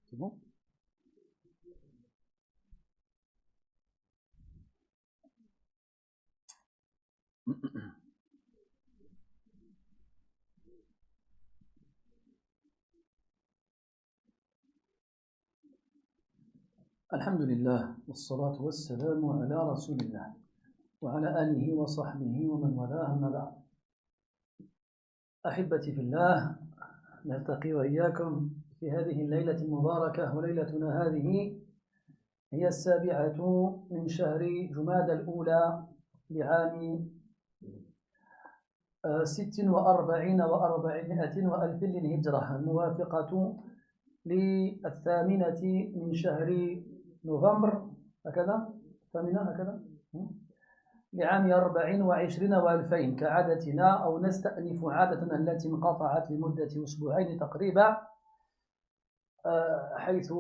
C'est bon? الحمد لله والصلاة والسلام على رسول الله وعلى آله وصحبه ومن والاه أما بعد. أحبتي في الله، نلتقي وإياكم في هذه الليلة المباركة، وليلتنا هذه هي 7 من شهر جمادى الأولى لعام 46 و400 وألف للهجرة، الموافقة ل8 من شهر نوفمبر هكذا 8 هكذا لعام 24 و2000 كعادتنا، أو نستأنف عادتنا التي انقطعت لمدة أسبوعين تقريبا، حيث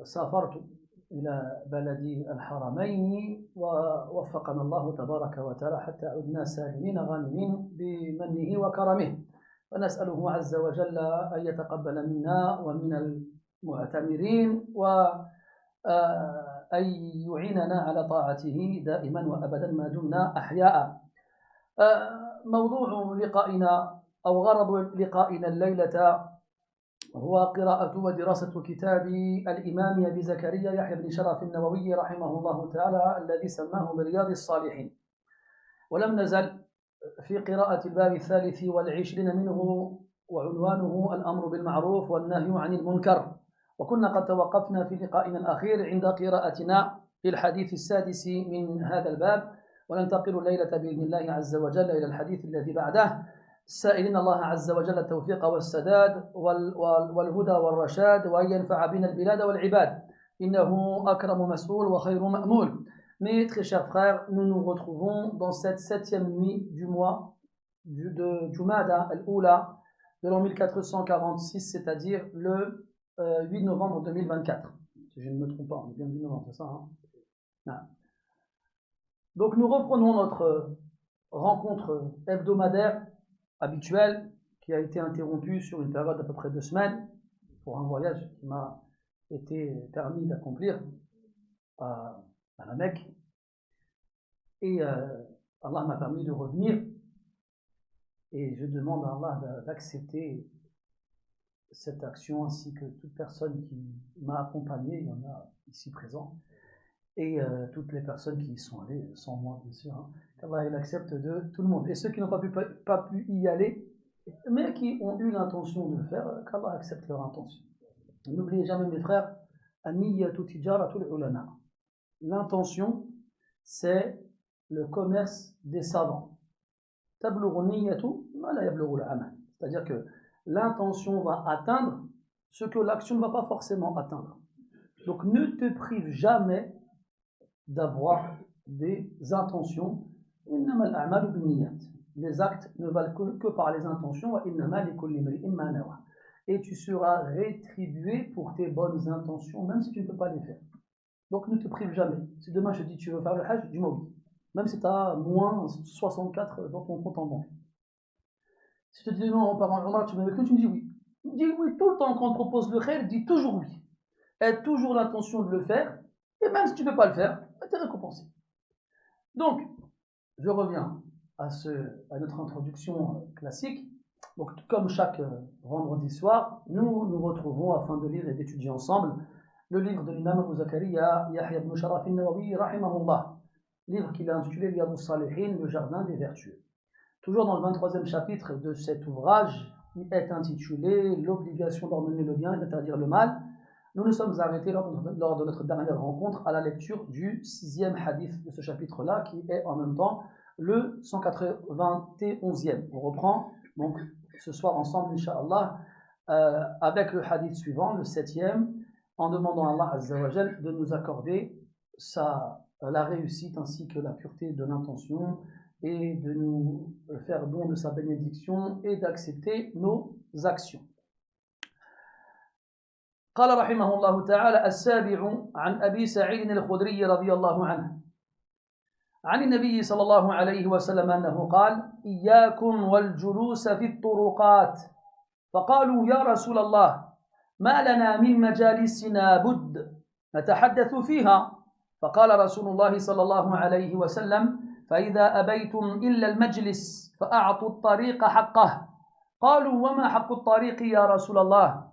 سافرت إلى بلد الحرمين ووفقنا الله تبارك وتعالى حتى عدنا سالمين غانمين بمنه وكرمه، ونسأله عز وجل أن يتقبل منا ومن المعتمرين وأن يعيننا على طاعته دائما وأبدا ما دمنا أحياء. موضوع لقائنا أو غرض لقائنا الليلة هو قراءة ودراسة كتاب الإمام أبي زكريا يحيى بن شرف النووي رحمه الله تعالى الذي سماه برياض الصالحين، ولم نزل في قراءة الباب 23 منه، وعنوانه الأمر بالمعروف والنهي عن المنكر، وكنا قد توقفنا في لقائنا الأخير عند قراءتنا في الحديث 6 من هذا الباب، وننتقل الليلة بإذن الله عز وجل إلى الحديث الذي بعده، سائلين الله عز وجل التوفيق والسداد والهدى والرشاد، وأن ينفع بنا البلاد والعباد، إنه أكرم مسؤول وخير مأمول. Mes très chers frères, nous nous retrouvons dans cette 7e nuit du mois de Jumada al-Oula de l'an 1446, c'est-à-dire le 8 novembre 2024. Si je ne me trompe pas, on est bien 8 novembre, c'est ça, hein? Donc nous reprenons notre rencontre hebdomadaire habituelle qui a été interrompue sur une période d'à peu près 2 semaines pour un voyage qui m'a été permis d'accomplir à la Mecque, et Allah m'a permis de revenir, et je demande à Allah d'accepter cette action ainsi que toute personne qui m'a accompagné, il y en a ici présent, et toutes les personnes qui y sont allées sans moi bien sûr, hein, qu'Allah il accepte de tout le monde, et ceux qui n'ont pas pu y aller mais qui ont eu l'intention de le faire, qu'Allah accepte leur intention. N'oubliez jamais mes frères, an-niyyatu tijaratul ulama. L'intention c'est le commerce des savants. Tablughu niyyatu ma la yablughu al-amal. C'est-à-dire que l'intention va atteindre ce que l'action ne va pas forcément atteindre. Donc ne te prive jamais d'avoir des intentions. Innama al-a'malu bin-niyyat. Les actes ne valent que par les intentions. Wa innama likulli imri'in ma nawa. Et tu seras rétribué pour tes bonnes intentions, même si tu ne peux pas les faire. Donc ne te prive jamais. Si demain je te dis tu veux faire le hajj, dis-moi oui. Même si tu as moins 64 dans ton compte en banque. Si je te dis non, on part en Umrah, tu veux avec nous, tu me dis oui. Dis oui tout le temps qu'on te propose le khair, dis toujours oui. Aie toujours l'intention de le faire, et même si tu ne peux pas le faire, tu es récompensé. Donc, je reviens à notre introduction classique. Donc, comme chaque vendredi soir, nous nous retrouvons afin de lire et d'étudier ensemble le livre de l'imam Abu Zakaria Yahya ibn Sharaf al-Nawawi rahimahullah, livre qu'il a intitulé Riyad al-Salihin, le jardin des vertueux. Toujours dans le 23e chapitre de cet ouvrage, il est intitulé l'obligation d'ordonner le bien et d'interdire le mal. Nous nous sommes arrêtés lors de notre dernière rencontre à la lecture du 6e hadith de ce chapitre-là, qui est en même temps le 191e. On reprend donc ce soir ensemble, Inch'Allah, avec le hadith suivant, le 7e, en demandant à Allah Azza wa Jal de nous accorder la réussite ainsi que la pureté de l'intention, et de nous faire don de sa bénédiction et d'accepter nos actions. قال رحمه الله تعالى: 7 عن أبي سعيد الخدري رضي الله عنه عن النبي صلى الله عليه وسلم أنه قال: إياكم والجلوس في الطرقات، فقالوا يا رسول الله ما لنا من مجالسنا بد نتحدث فيها. فقال رسول الله صلى الله عليه وسلم: فإذا أبيتم إلا المجلس فأعطوا الطريق حقه. قالوا: وما حق الطريق يا رسول الله؟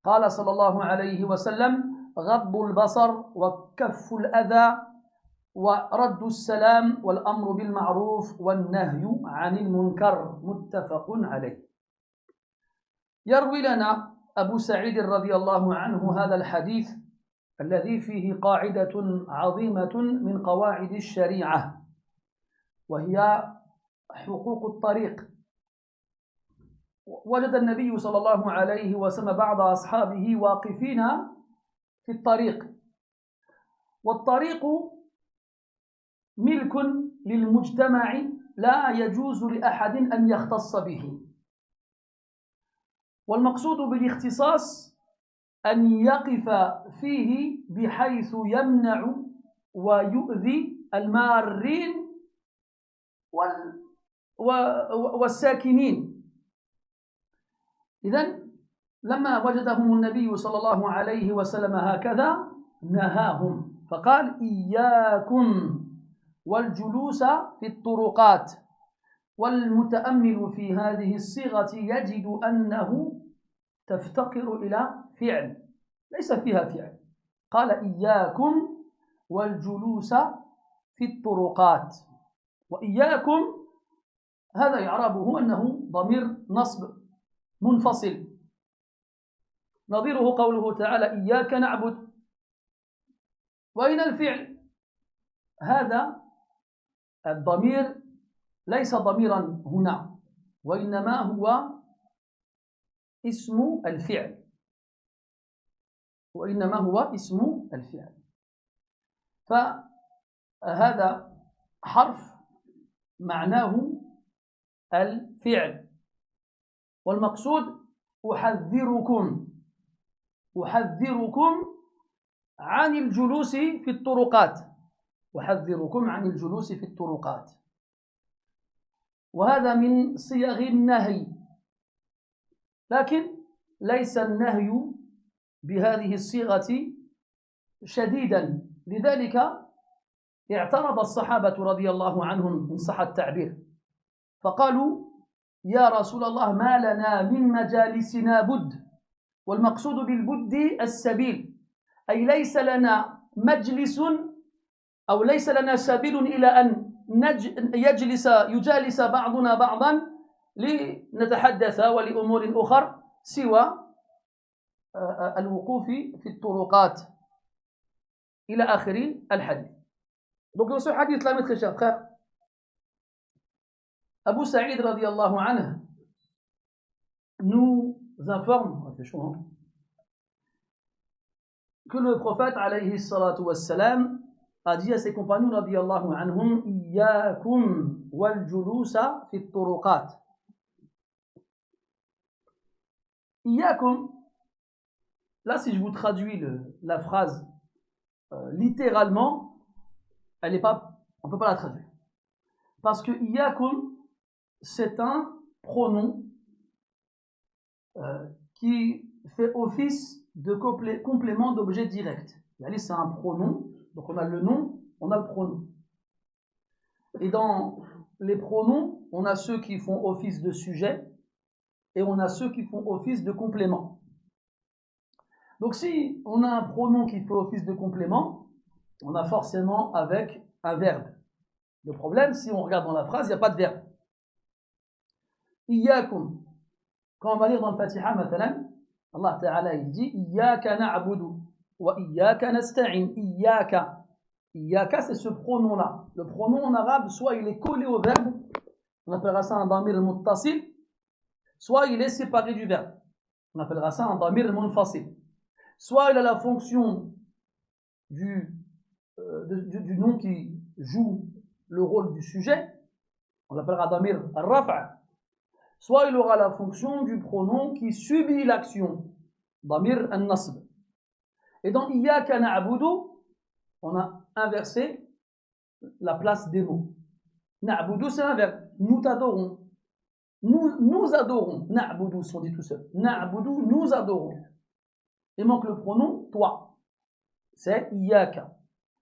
قال صلى الله عليه وسلم: غض البصر وكف الأذى ورد السلام والأمر بالمعروف والنهي عن المنكر. متفق عليه. يروي لنا أبو سعيد رضي الله عنه هذا الحديث الذي فيه قاعدة عظيمة من قواعد الشريعة، وهي حقوق الطريق. وجد النبي صلى الله عليه وسلم بعض أصحابه واقفين في الطريق، والطريق ملك للمجتمع لا يجوز لأحد أن يختص به. والمقصود بالاختصاص أن يقف فيه بحيث يمنع ويؤذي المارين والساكنين. إذن لما وجدهم النبي صلى الله عليه وسلم هكذا نهاهم، فقال: إياكم والجلوس في الطرقات. والمتأمل في هذه الصيغة يجد أنه تفتقر إلى فعل ليس فيها فعل. قال: إياكم والجلوس في الطرقات. وإياكم هذا إعرابه أنه ضمير نصب منفصل، نظيره قوله تعالى: إياك نعبد. وأين الفعل؟ هذا الضمير ليس ضميرا هنا، وإنما هو اسم الفعل، وإنما هو اسم الفعل. فهذا حرف معناه الفعل، والمقصود أحذركم عن الجلوس في الطرقات، أحذركم عن الجلوس في الطرقات. وهذا من صيغ النهي، لكن ليس النهي بهذه الصيغة شديدا، لذلك اعترض الصحابة رضي الله عنهم إن صح التعبير، فقالوا: يا رسول الله، ما لنا من مجالسنا بد. والمقصود بالبد السبيل، أي ليس لنا مجلس أو ليس لنا سبيل إلى أن يجالس بعضنا بعضا لنتحدث ولأمور أخر سوى الوقوف في الطرقات إلى آخر الحديث. Donc dans ce hadith là, mes très chers frères, Abu Sa'id radiallahu anhu nous informe, c'est chaud, hein, que le prophète alayhi salatu wassalam a dit à ses compagnons radiallahu anhum: Iyyakum wal julusa fi turuqat. Iyyakum, là si je vous traduis la phrase littéralement, on ne peut pas la traduire. Parce que Iyyakum, c'est un pronom qui fait office de complément d'objet direct. C'est un pronom, donc on a le nom, on a le pronom. Et dans les pronoms, on a ceux qui font office de sujet et on a ceux qui font office de complément. Donc si on a un pronom qui fait office de complément, on a forcément avec un verbe. Le problème, si on regarde dans la phrase, il n'y a pas de verbe. Iyyakum. Quand on va lire dans le Fatiha, مثلا, Allah Ta'ala il dit: Iyyaka na'budu wa iyyaka nasta'in. Iyyaka. Iyyaka, c'est ce pronom-là. Le pronom en arabe, soit il est collé au verbe, on appellera ça un damir muttasil, soit il est séparé du verbe, on appellera ça un damir munfasil. Soit il a la fonction du nom qui joue le rôle du sujet, on l'appellera damir al-raf', soit il aura la fonction du pronom qui subit l'action, damir al-nasb. Et dans Iyyaka na'budu, on a inversé la place des mots. Na'budu, c'est un verbe. Nous t'adorons. Nous adorons. Na'budu, on dit tout seul. Na'budu, nous adorons. il manque le pronom toi. C'est iyaka.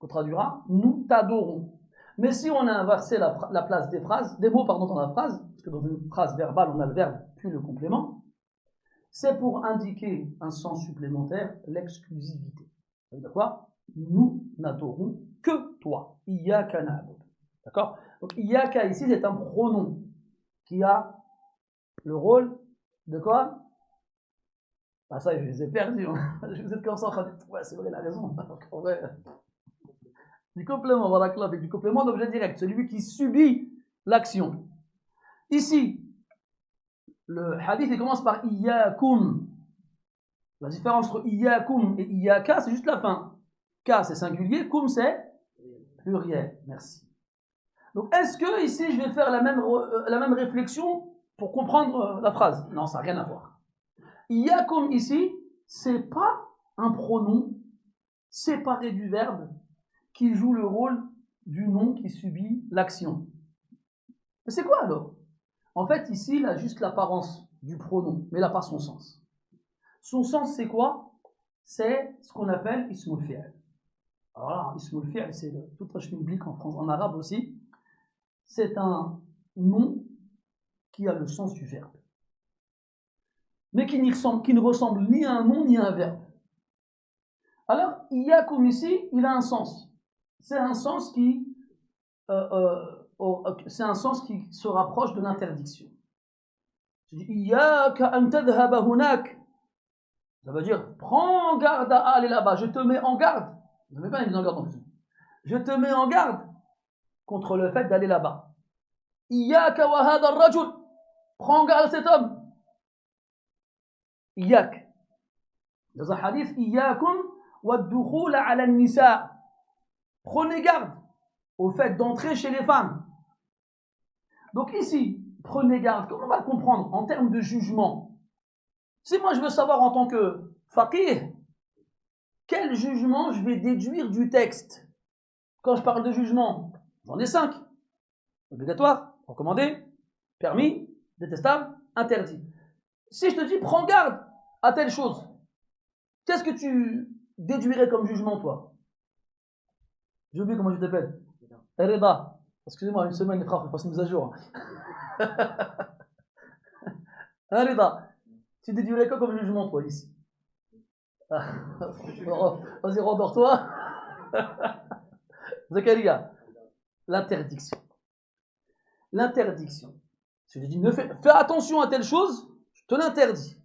On traduira nous t'adorons. Mais si on a inversé la place des phrases, des mots pardon dans la phrase, parce que dans une phrase verbale on a le verbe puis le complément, c'est pour indiquer un sens supplémentaire, l'exclusivité. Ça veut dire quoi? Nous n'adorons que toi. Iyaka na'bud. D'accord? Donc iyaka ici c'est un pronom qui a le rôle de quoi? Ah ça, je les ai perdus. Je vous êtes comme ça en train de dire, ouais, c'est vrai, il a raison. En vrai, du complément, voilà, avec du complément d'objet direct, celui qui subit l'action. Ici, le hadith il commence par iyyakum. La différence entre iyyakum et iyyaka, c'est juste la fin. Ka c'est singulier, kum c'est pluriel. Merci. Donc est-ce que ici je vais faire la même réflexion pour comprendre la phrase? Non, ça n'a rien à voir. Iyyakum ici, c'est pas un pronom séparé du verbe qui joue le rôle du nom qui subit l'action. Mais c'est quoi alors? En fait, ici, il a juste l'apparence du pronom, mais il n'a pas son sens. Son sens, c'est quoi? C'est ce qu'on appelle ismul fi'l. Alors là, ismul fi'l, c'est toute la biblique en arabe aussi. C'est un nom qui a le sens du verbe, mais qui ne ressemble ni à un nom ni à un verbe. Alors, iyyakum ici, il a un sens. C'est un sens qui se rapproche de l'interdiction. Je dis iyyaka an tadhhaba hunak. Ça veut dire prends garde à aller là-bas. Je te mets en garde. Je ne mets pas une mise en garde en plus. Je te mets en garde contre le fait d'aller là-bas. Iyyaka wa hadha ar-rajul. Prends garde à cet homme. Iyyak. Dans un hadith, iyyakum wa ad-dukhul ala an-nisa. Prenez garde au fait d'entrer chez les femmes. Donc ici, prenez garde. Comment on va le comprendre en termes de jugement? Si moi je veux savoir en tant que faqih, quel jugement je vais déduire du texte? Quand je parle de jugement, j'en ai 5. Obligatoire, recommandé, permis, détestable, interdit. Si je te dis prends garde à telle chose, qu'est-ce que tu déduirais comme jugement toi? J'ai oublié comment tu t'appelles. Reda. Excusez-moi, une semaine les frères, il faut passer une mise à jour. Reda. Tu déduirais quoi comme jugement toi ici? Vas-y, rendors-toi. Zakaria. L'interdiction. L'interdiction. Si je dis fais attention à telle chose, je te l'interdis.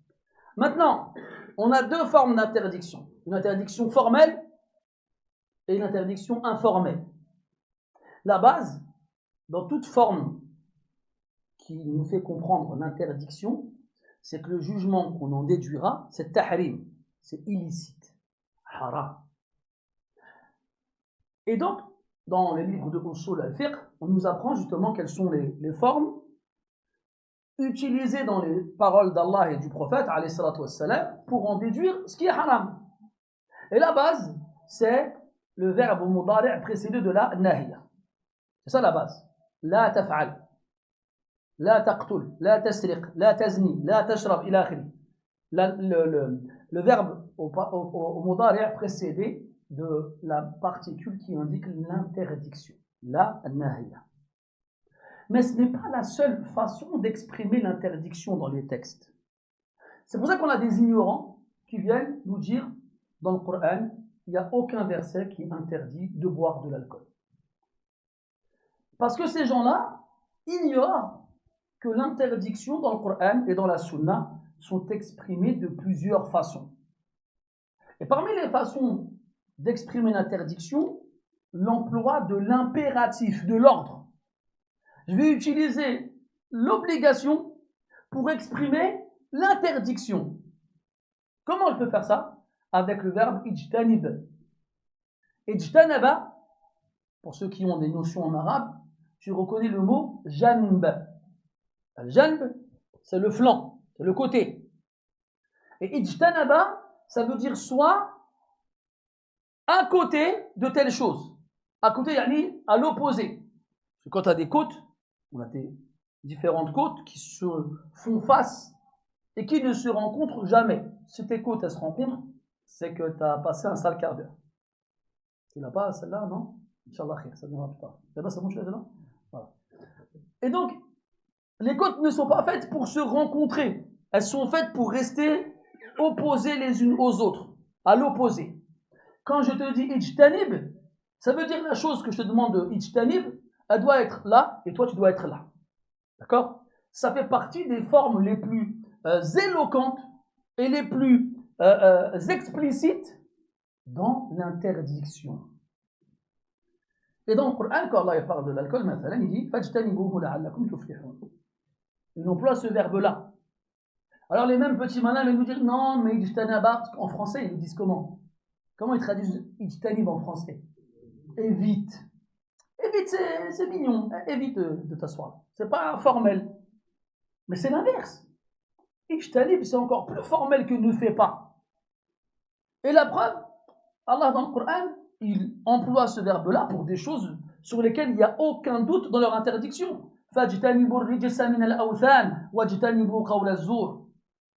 Maintenant, on a deux formes d'interdiction. Une interdiction formelle et une interdiction informelle. La base, dans toute forme qui nous fait comprendre l'interdiction, c'est que le jugement qu'on en déduira, c'est tahrim, c'est illicite, haram. Et donc, dans les livres de Usul al-Fiqh, on nous apprend justement quelles sont les formes utilisées dans les paroles d'Allah et du prophète, alayhi salatu wassalam, pour en déduire ce qui est haram. Et la base, c'est le verbe mudari' précédé de la nahiya. C'est ça la base. La taf'al, la taqtul, la tasriq, la tazni, la tashrab, ila akhiri. Le verbe au mudari' précédé de la particule qui indique l'interdiction. La nahiya. Mais ce n'est pas la seule façon d'exprimer l'interdiction dans les textes. C'est pour ça qu'on a des ignorants qui viennent nous dire dans le Coran, il n'y a aucun verset qui interdit de boire de l'alcool. Parce que ces gens-là ignorent que l'interdiction dans le Coran et dans la Sunna sont exprimées de plusieurs façons. Et parmi les façons d'exprimer l'interdiction, l'emploi de l'impératif, de l'ordre. Je vais utiliser l'obligation pour exprimer l'interdiction. Comment je peux faire ça? Avec le verbe ijtanib. Ijtanaba, pour ceux qui ont des notions en arabe, tu reconnais le mot janb. Al-janb, c'est le flanc, c'est le côté. Et ijtanaba, ça veut dire soit à côté de telle chose. À côté, yani à l'opposé. Parce que quand tu as des côtes, on a des différentes côtes qui se font face et qui ne se rencontrent jamais. Si tes côtes elles se rencontrent, c'est que tu as passé un sale quart d'heure. Tu l'as pas, celle-là, non? Inch'Allah, ça viendra plus tard. Là-bas, ça bouge là-dedans? Voilà. Et donc, les côtes ne sont pas faites pour se rencontrer. Elles sont faites pour rester opposées les unes aux autres, à l'opposé. Quand je te dis ijtanib, ça veut dire la chose que je te demande de ijtanib, elle doit être là et toi tu dois être là. D'accord? Ça fait partie des formes les plus éloquentes et les plus explicites dans l'interdiction. Et dans le Coran, quand Allah parle de l'alcool, il dit fajtanibuhu la'allakum tuflihun. Il emploie ce verbe-là. Alors les mêmes petits malins viennent nous dire non, mais ijtanaba, en français ils nous disent comment? Comment ils traduisent ijtanib en français? Évite. Évite, c'est mignon. Évite de t'asseoir. C'est pas formel. Mais c'est l'inverse. Ijtanib, c'est encore plus formel que ne fais pas. Et la preuve, Allah dans le Coran, il emploie ce verbe-là pour des choses sur lesquelles il n'y a aucun doute dans leur interdiction. فَاجْتَنِبُوا الرِّجْسَ مِنَ الْأَوْثَانِ وَاجْتَنِبُوا قَوْلَ الزُّورِ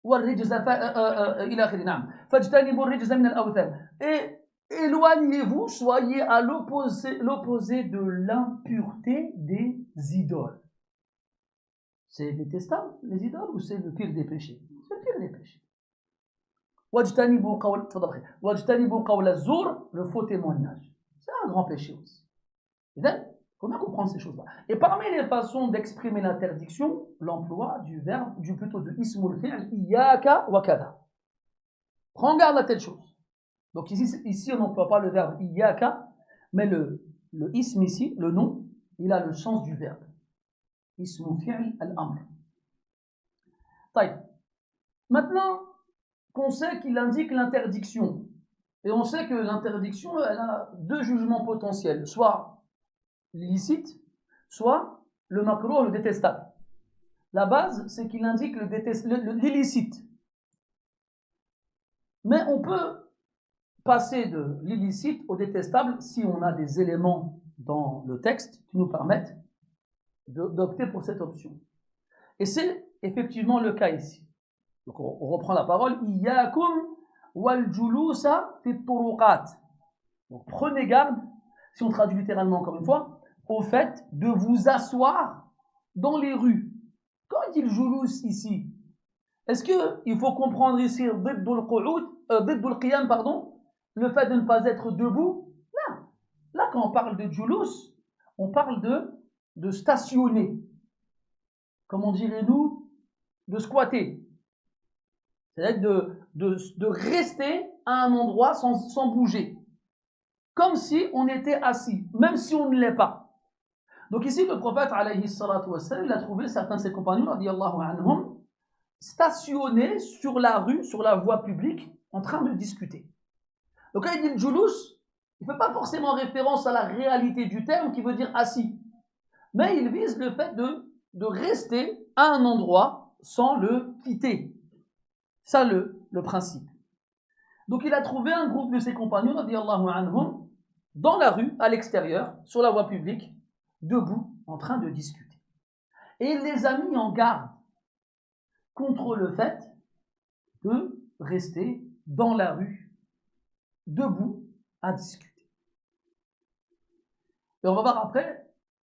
وَالرِّجْسَ إلى آخره نعم فَاجْتَنِبُوا الرِّجْسَ مِنَ الْأَوْثَانِ. Et éloignez-vous, soyez à l'opposé de l'impureté des idoles. C'est détestable, les idoles, ou c'est le pire des péchés? C'est le pire des péchés. وَاجْتَنِبُوا قَوْلَ الزُّورِ, le faux témoignage. C'est un grand péché aussi. Il faut bien comprendre ces choses-là. Et parmi les façons d'exprimer l'interdiction, l'emploi du verbe, plutôt de ismul fi'l, iyyaka wa kada. Prends garde à telle chose. Donc ici on n'emploie pas le verbe iyyaka, mais le ism ici, le nom, il a le sens du verbe. Ismul fi'l al-amr. Maintenant qu'on sait qu'il indique l'interdiction, et on sait que l'interdiction, elle a deux jugements potentiels, soit l'illicite, soit le makruh, le détestable. La base, c'est qu'il indique l'illicite. Mais on peut passer de l'illicite au détestable si on a des éléments dans le texte qui nous permettent d'opter pour cette option. Et c'est effectivement le cas ici. Donc on reprend la parole. Iyyakum wal julusa fi turuqat. Donc prenez garde, si on traduit littéralement encore une fois, au fait de vous asseoir dans les rues. Quand il dit le julous ici, est-ce qu'il faut comprendre ici le fait de ne pas être debout? Non. Là, quand on parle de julous, on parle de stationner. Comme on dirait nous, de squatter. C'est-à-dire de rester à un endroit sans bouger. Comme si on était assis, même si on ne l'est pas. Donc ici, le prophète, alayhi salatu wassalam, il a trouvé certains de ses compagnons, radiyallahu anhum, stationnés sur la rue, sur la voie publique, en train de discuter. Donc quand il dit le julous, il ne fait pas forcément référence à la réalité du terme qui veut dire assis. Mais il vise le fait de rester à un endroit sans le quitter. Ça le principe. Donc il a trouvé un groupe de ses compagnons, radiyallahu anhum, dans la rue, à l'extérieur, sur la voie publique, debout, en train de discuter. Et il les a mis en garde contre le fait de rester dans la rue, debout, à discuter. Et on va voir après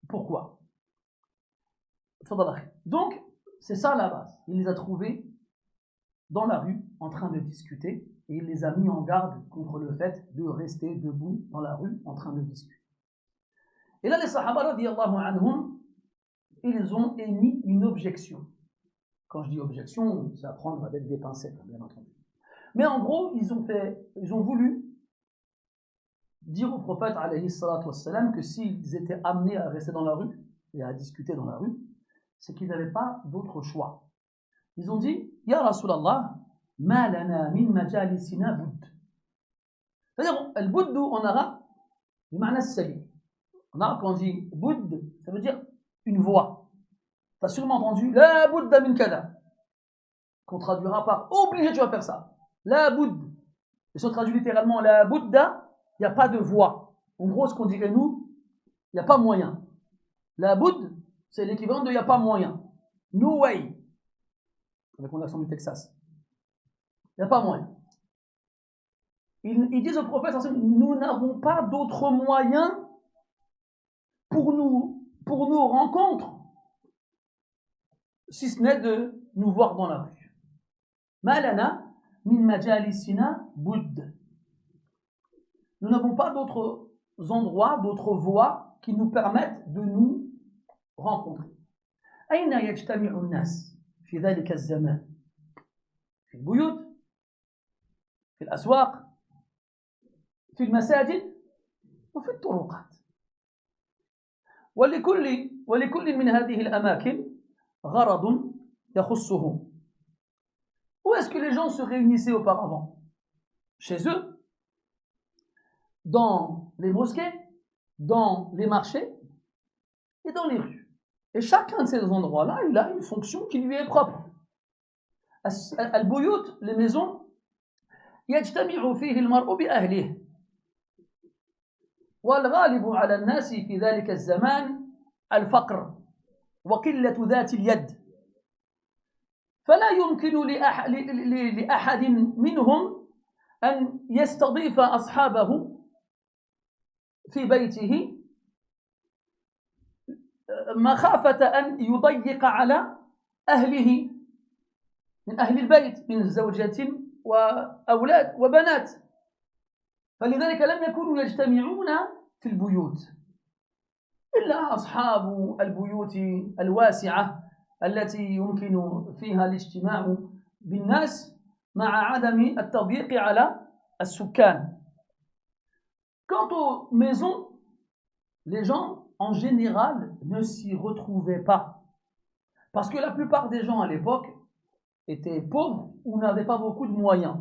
pourquoi. Donc, c'est ça la base. Il les a trouvés dans la rue, en train de discuter, et il les a mis en garde contre le fait de rester debout dans la rue, en train de discuter. Et là, les Sahaba, radiyallahu anhum, ils ont émis une objection. Quand je dis objection, c'est à prendre avec des pincettes, bien entendu. Mais en gros, ils ont voulu dire au prophète, alayhi salatu wassalam, que s'ils étaient amenés à rester dans la rue et à discuter dans la rue, c'est qu'ils n'avaient pas d'autre choix. Ils ont dit, Ya Rasulallah, ma lana min majalisina budd. C'est-à-dire, al-budd en arabe, il ma'na salim. En arabe, quand on dit budd, ça veut dire une voix. Tu as sûrement entendu la budda min kada, qu'on traduira par obligé, tu vas faire ça. La budd. Et si on traduit littéralement la budda, il n'y a pas de voix. En gros, ce qu'on dirait nous, il n'y a pas moyen. La budd, c'est l'équivalent de il n'y a pas moyen. No way. Avec mon accent du Texas. Il n'y a pas moyen. ils disent au prophète, nous n'avons pas d'autres moyens pour nos rencontres, si ce n'est de nous voir dans la rue. Ma lana min majalisina budd. Nous n'avons pas d'autres endroits, d'autres voies qui nous permettent de nous rencontrer. أين يجتمع الناس في ذلك الزمان؟ في البيوت، في الأسواق، في المساجد، وفي الطرقات. ولكل من هذه الأماكن غرض يخصهم. Où est-ce que les gens se réunissaient auparavant? Chez eux, dans les mosquées, dans les marchés et dans les rues. Et chacun de ces endroits-là, il a une fonction qui lui est propre. Al-Buyut, les maisons, يجتمع فيه المرء بأهله. والغالب على الناس في ذلك الزمان الفقر وقلة ذات اليد. فلا يمكن لأحد منهم أن يستضيف أصحابه في بيته مخافة أن يضيق على أهله من أهل البيت من زوجة وأولاد وبنات. فلذلك لم يكونوا يجتمعون في البيوت إلا أصحاب البيوت الواسعة التي يمكن فيها الاجتماع بالناس مع عدم التضييق على السكان. Quant aux maisons, les gens en général ne s'y retrouvaient pas. Parce que la plupart des gens à l'époque étaient pauvres ou n'avaient pas beaucoup de moyens.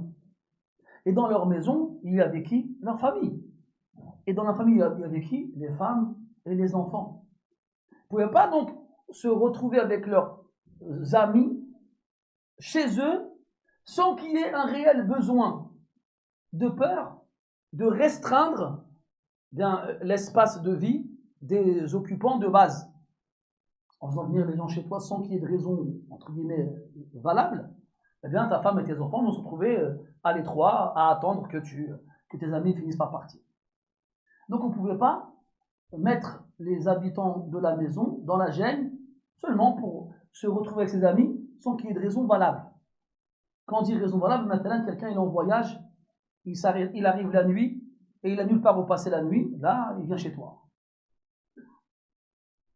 Et dans leur maison, il y avait qui? Leur famille. Et dans la famille, il y avait qui? Les femmes et les enfants. Ils ne pouvaient pas donc se retrouver avec leurs amis chez eux sans qu'il y ait un réel besoin de peur de restreindre l'espace de vie des occupants de base. En faisant venir les gens chez toi sans qu'il y ait de raison, entre guillemets, valable, eh bien ta femme et tes enfants vont se retrouver à l'étroit à attendre que tes amis finissent par partir. Donc on ne pouvait pas mettre les habitants de la maison dans la gêne seulement pour se retrouver avec ses amis sans qu'il y ait de raison valable. Quand on dit raison valable, maintenant quelqu'un il est en voyage, il arrive la nuit et il n'a nulle part où passer la nuit, là il vient chez toi.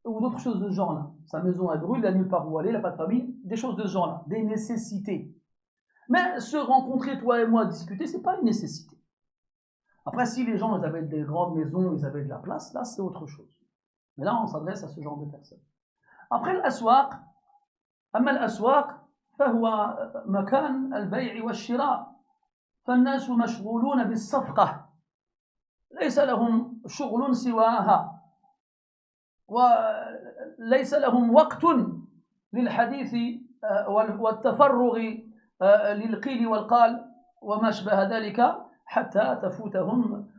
Ou d'autres choses de ce genre-là. Sa maison elle brûle, il n'a nulle part où aller, il n'a pas de famille, des choses de ce genre-là, des nécessités. Mais se rencontrer, toi et moi, discuter, c'est pas une nécessité. Après, si les gens ils avaient des grandes maisons, ils avaient de la place, là c'est autre chose. Mais là on s'adresse à ce genre de personnes. Après l'aswaq, أما الأسواق فهو مكان البيع والشراء فالناس مشغولون بالصفقة ليس لهم شغل سواها وليس لهم وقت للحديث والتفرغ للقيل والقال وما شبه ذلك حتى تفوتهم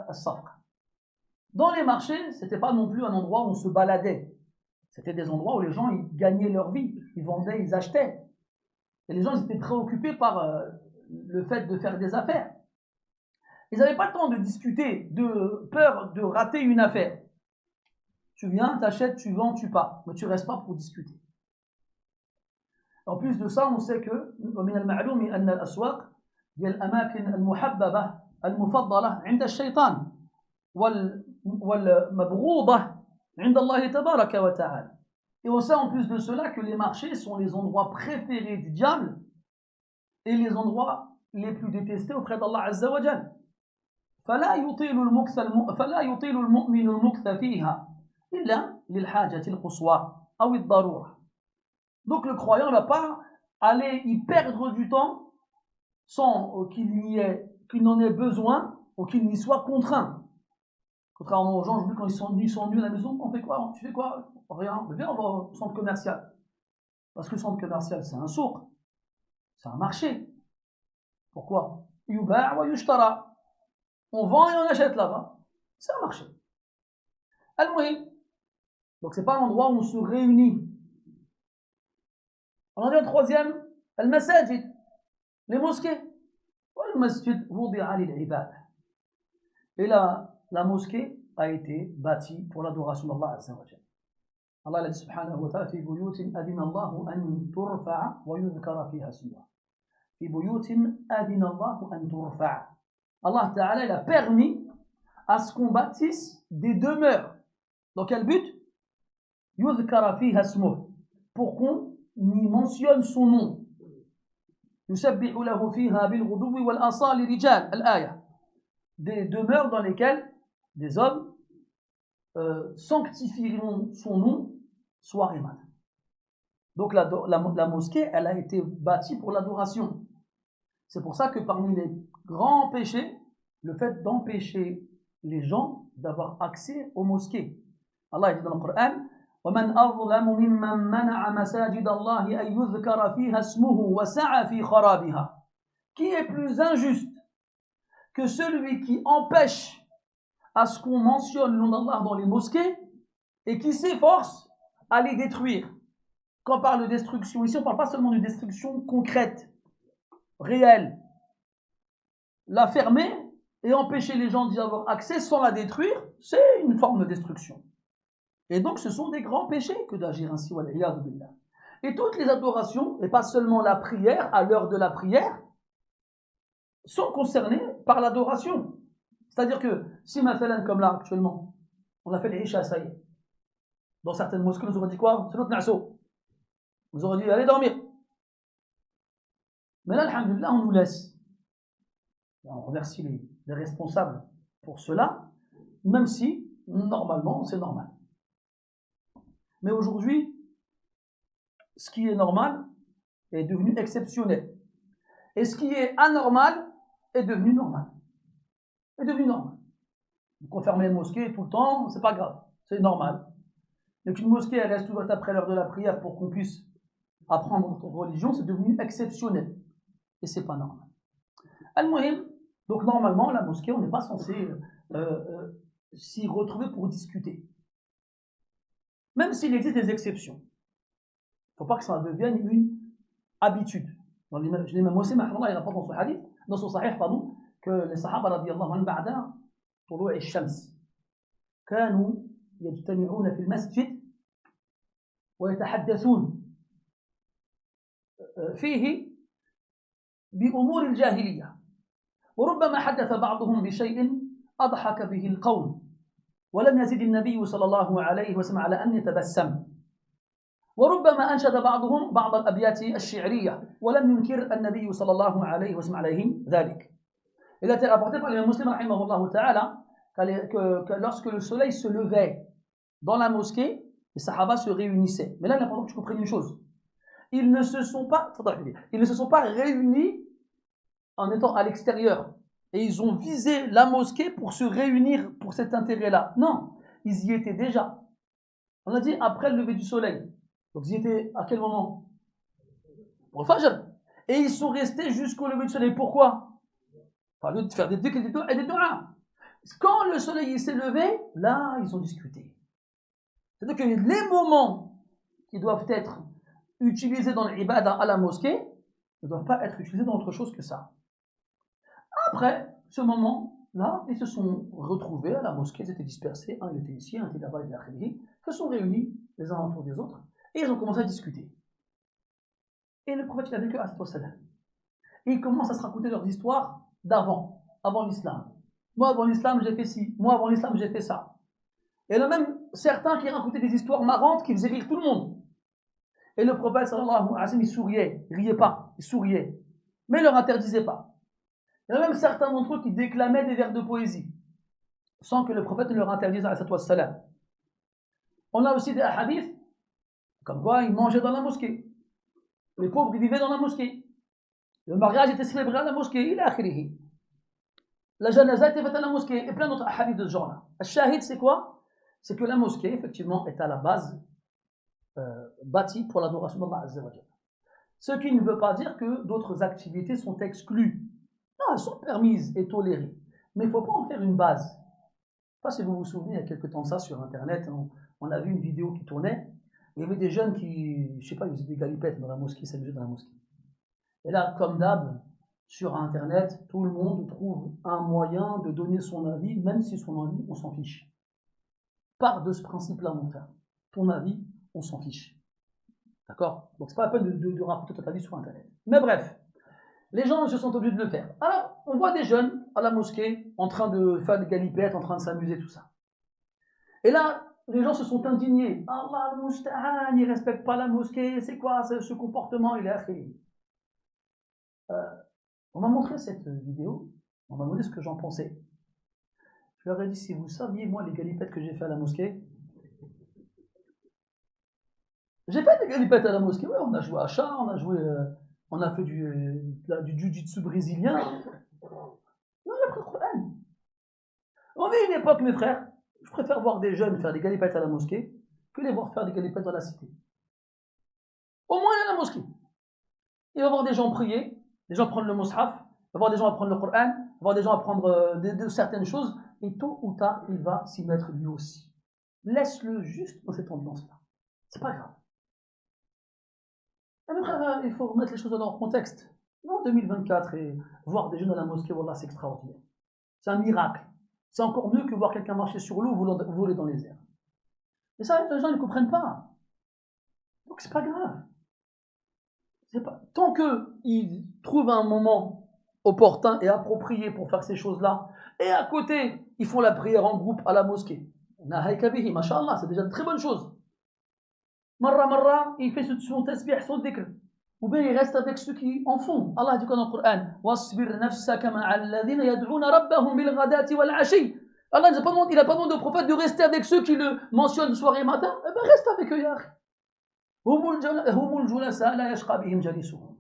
الصفقة. Dans les marchés, c'était pas non plus un endroit où on se baladait. C'était des endroits où les gens ils gagnaient leur vie, ils vendaient, ils achetaient. Et les gens ils étaient préoccupés par le fait de faire des affaires. Ils n'avaient pas le temps de discuter, de peur de rater une affaire. Tu viens, tu achètes, tu vends, tu pars. Mais tu ne restes pas pour discuter. En plus de ça, on sait que ومن المعلوم أن الأسواق هي الأماكن المحببة المفضلة عند الشيطان والمبغوضة عند الله تبارك وتعالى. Et on sait en plus de cela que les marchés sont les endroits préférés du diable et les endroits les plus détestés auprès d'Allah Azza wa Jal. فلا يطيل المؤمن المكث فيها إلا للحاجة القصوى أو الضرورة. Donc le croyant ne va pas aller y perdre du temps sans qu'il n'en ait besoin ou qu'il n'y soit contraint. Contrairement aux gens, aujourd'hui, quand ils s'ennuient à la maison, on fait quoi? Tu fais quoi? Rien. Viens, on va au centre commercial. Parce que le centre commercial, c'est un souk. C'est un marché. Pourquoi? Yuba' wa yushtara. On vend et on achète là-bas. C'est un marché. Al-Muhim. Donc c'est pas un endroit où on se réunit. On en vient au troisième, al-masajid, les mosquées. والمسجد وضع للعبادة. Et la mosquée a été bâtie pour l'adoration d'Allah Azza wa Jalla. Allah a dit subhanahu wa ta'ala في بيوت أذن الله أن ترفع ويذكر فيها اسمه. في بيوت أذن الله أن ترفع. Allah Ta'ala il a permis à ce qu'on bâtisse des demeures. Dans quel but? يذكر فيها اسمه. Pour qu'on y mentionne son nom. يسبح له فيها بالغدو والآصال رجال. الآية. Des demeures dans lesquelles des hommes sanctifieront son nom soir et matin. Donc la mosquée, elle a été bâtie pour l'adoration. C'est pour ça que parmi les grands péchés, le fait d'empêcher les gens d'avoir accès aux mosquées. Allah dit dans le Coran وَمَنْ أَظْلَمُ مِمَّنْ مَنَعَ مَسَاجِدَ اللَّهِ أَنْ يُذْكَرَ فِيهَا اسْمُهُ وَسَعَى فِي خَرَابِهَا. Qui est plus injuste que celui qui empêche à ce qu'on mentionne le nom d'Allah dans les mosquées et qui s'efforce à les détruire. Quand on parle de destruction, ici on ne parle pas seulement de destruction concrète, réelle. La fermer et empêcher les gens d'y avoir accès sans la détruire, c'est une forme de destruction. Et donc ce sont des grands péchés que d'agir ainsi. Et toutes les adorations, et pas seulement la prière, à l'heure de la prière, sont concernées par l'adoration. C'est-à-dire que si maintenant, comme là actuellement, on a fait les Isha, ça y est, dans certaines mosquées, nous aurons dit quoi? C'est notre nasso. Nous aurons dit allez dormir. Mais là, alhamdoulilah, on nous laisse. On remercie les responsables pour cela, même si, normalement, c'est normal. Mais aujourd'hui, ce qui est normal est devenu exceptionnel. Et ce qui est anormal est devenu normal. Est devenu normal. Donc on ferme les mosquées tout le temps, c'est pas grave, c'est normal. Mais qu'une mosquée elle reste ouverte après l'heure de la prière pour qu'on puisse apprendre notre religion, c'est devenu exceptionnel. Et c'est pas normal. Al-Muhim, donc normalement, la mosquée, on n'est pas censé s'y retrouver pour discuter. Même s'il existe des exceptions. Il ne faut pas que ça devienne une habitude. Dans l'imam Muslim, il rapporte dans son hadith, dans son sahih, pardon, que les sahaba radiyallahu anhum ba'da طلوع الشمس كانوا يجتمعون في المسجد ويتحدثون فيه بأمور الجاهلية وربما حدث بعضهم بشيء أضحك به القوم ولم يزد النبي صلى الله عليه وسلم على أن يتبسم وربما أنشد بعضهم بعض الأبيات الشعرية ولم ينكر النبي صلى الله عليه وسلم عليهم ذلك. Il a été rapporté par les musulmans rahimahullah ta'ala que lorsque le soleil se levait dans la mosquée, les sahaba se réunissaient. Mais là, il est important que tu comprennes une chose. Ils ne se sont pas réunis en étant à l'extérieur. Et ils ont visé la mosquée pour se réunir pour cet intérêt-là. Non, ils y étaient déjà. On a dit après le lever du soleil. Donc ils y étaient à quel moment? Pour le Fajr. Et ils sont restés jusqu'au lever du soleil. Pourquoi? Enfin, de faire des dhikr et des du'a. Quand le soleil s'est levé, là, ils ont discuté. C'est-à-dire que les moments qui doivent être utilisés dans l'ibada à la mosquée ne doivent pas être utilisés dans autre chose que ça. Après ce moment-là, ils se sont retrouvés à la mosquée, ils étaient dispersés, un était ici, un était là-bas, il était se sont réunis les uns autour des autres, et ils ont commencé à discuter. Et le prophète, il a vécu à cette salam. Et ils commencent à se raconter leurs histoires d'avant, avant l'islam. Moi, avant l'islam, j'ai fait ci. Moi, avant l'islam, j'ai fait ça. Et il y en a même certains qui racontaient des histoires marrantes qui faisaient rire tout le monde. Et le prophète, sallallahu alayhi wa sallam, il souriait, il riait pas, il souriait. Mais il ne leur interdisait pas. Il y en a même certains d'entre eux qui déclamaient des vers de poésie, sans que le prophète ne leur interdise, alayhi wa sallam. On a aussi des hadiths, comme quoi ils mangeaient dans la mosquée. Les pauvres, ils vivaient dans la mosquée. Le mariage était célébré à la mosquée, il a akhirihi. La janaza était faite à la mosquée, et plein d'autres hadiths de ce genre-là. Le shahid, c'est quoi? C'est que la mosquée, effectivement, est à la base bâtie pour l'adoration d'Allah Azza wa Jalla. Ce qui ne veut pas dire que d'autres activités sont exclues. Non, elles sont permises et tolérées. Mais il ne faut pas en faire une base. Je ne sais pas si vous vous souvenez, il y a quelques temps ça, sur Internet, on a vu une vidéo qui tournait. Il y avait des jeunes qui, je ne sais pas, ils faisaient des galipettes dans la mosquée, ils s'amusaient dans la mosquée. Et là, comme d'hab, Sur Internet, tout le monde trouve un moyen de donner son avis, même si son avis, on s'en fiche. Part de ce principe-là, mon frère. Ton avis, on s'en fiche. D'accord? Donc, c'est pas la peine de raconter ton avis sur Internet. Mais bref, les gens se sont obligés de le faire. Alors, on voit des jeunes à la mosquée en train de faire des galipettes, en train de s'amuser, tout ça. Et là, les gens se sont indignés. Allah al-Musta'an, il ne respecte pas la mosquée, c'est quoi ce comportement? Il est akhiri. On m'a montré cette vidéo, on m'a demandé ce que j'en pensais. Je leur ai dit, si vous saviez, moi, les galipettes que j'ai fait à la mosquée, j'ai fait des galipettes à la mosquée, ouais, on a joué à chat, on a fait du jiu-jitsu brésilien. On a pris le Coran. On vit une époque, mes frères, je préfère voir des jeunes faire des galipettes à la mosquée que les voir faire des galipettes dans la cité. Au moins, il y a la mosquée. Il va voir des gens prier, des gens prendre le mushaf, il va voir des gens apprendre le Coran, il va voir des gens apprendre certaines choses, et tôt ou tard, il va s'y mettre lui aussi. Laisse-le juste dans cette ambiance-là. C'est pas grave. Mais frère, il faut remettre les choses dans leur contexte. En 2024, et voir des jeunes à la mosquée, voilà, c'est extraordinaire. C'est un miracle. C'est encore mieux que voir quelqu'un marcher sur l'eau ou voler dans les airs. Et ça, les gens ne comprennent pas. Donc c'est pas grave. Tant qu'ils trouvent un moment opportun et approprié pour faire ces choses-là, et à côté, ils font la prière en groupe à la mosquée. Masha'Allah, c'est déjà une très bonne chose. Marra, il fait son tasbih, son dhikr. Ou bien il reste avec ceux qui en font. Allah dit dans le Coran, وَاصْبِرْ نَفْسَكَ مَعَ الَّذِينَ يَدْعُونَ رَبَّهُم بِالْغَدَاةِ وَالْعَشِيِّ. Allah n'a pas demandé au prophète de rester avec ceux qui le mentionnent soir et matin. Eh bien reste avec eux, yah. هم الجلساء لا يشقى بهم جليسهم.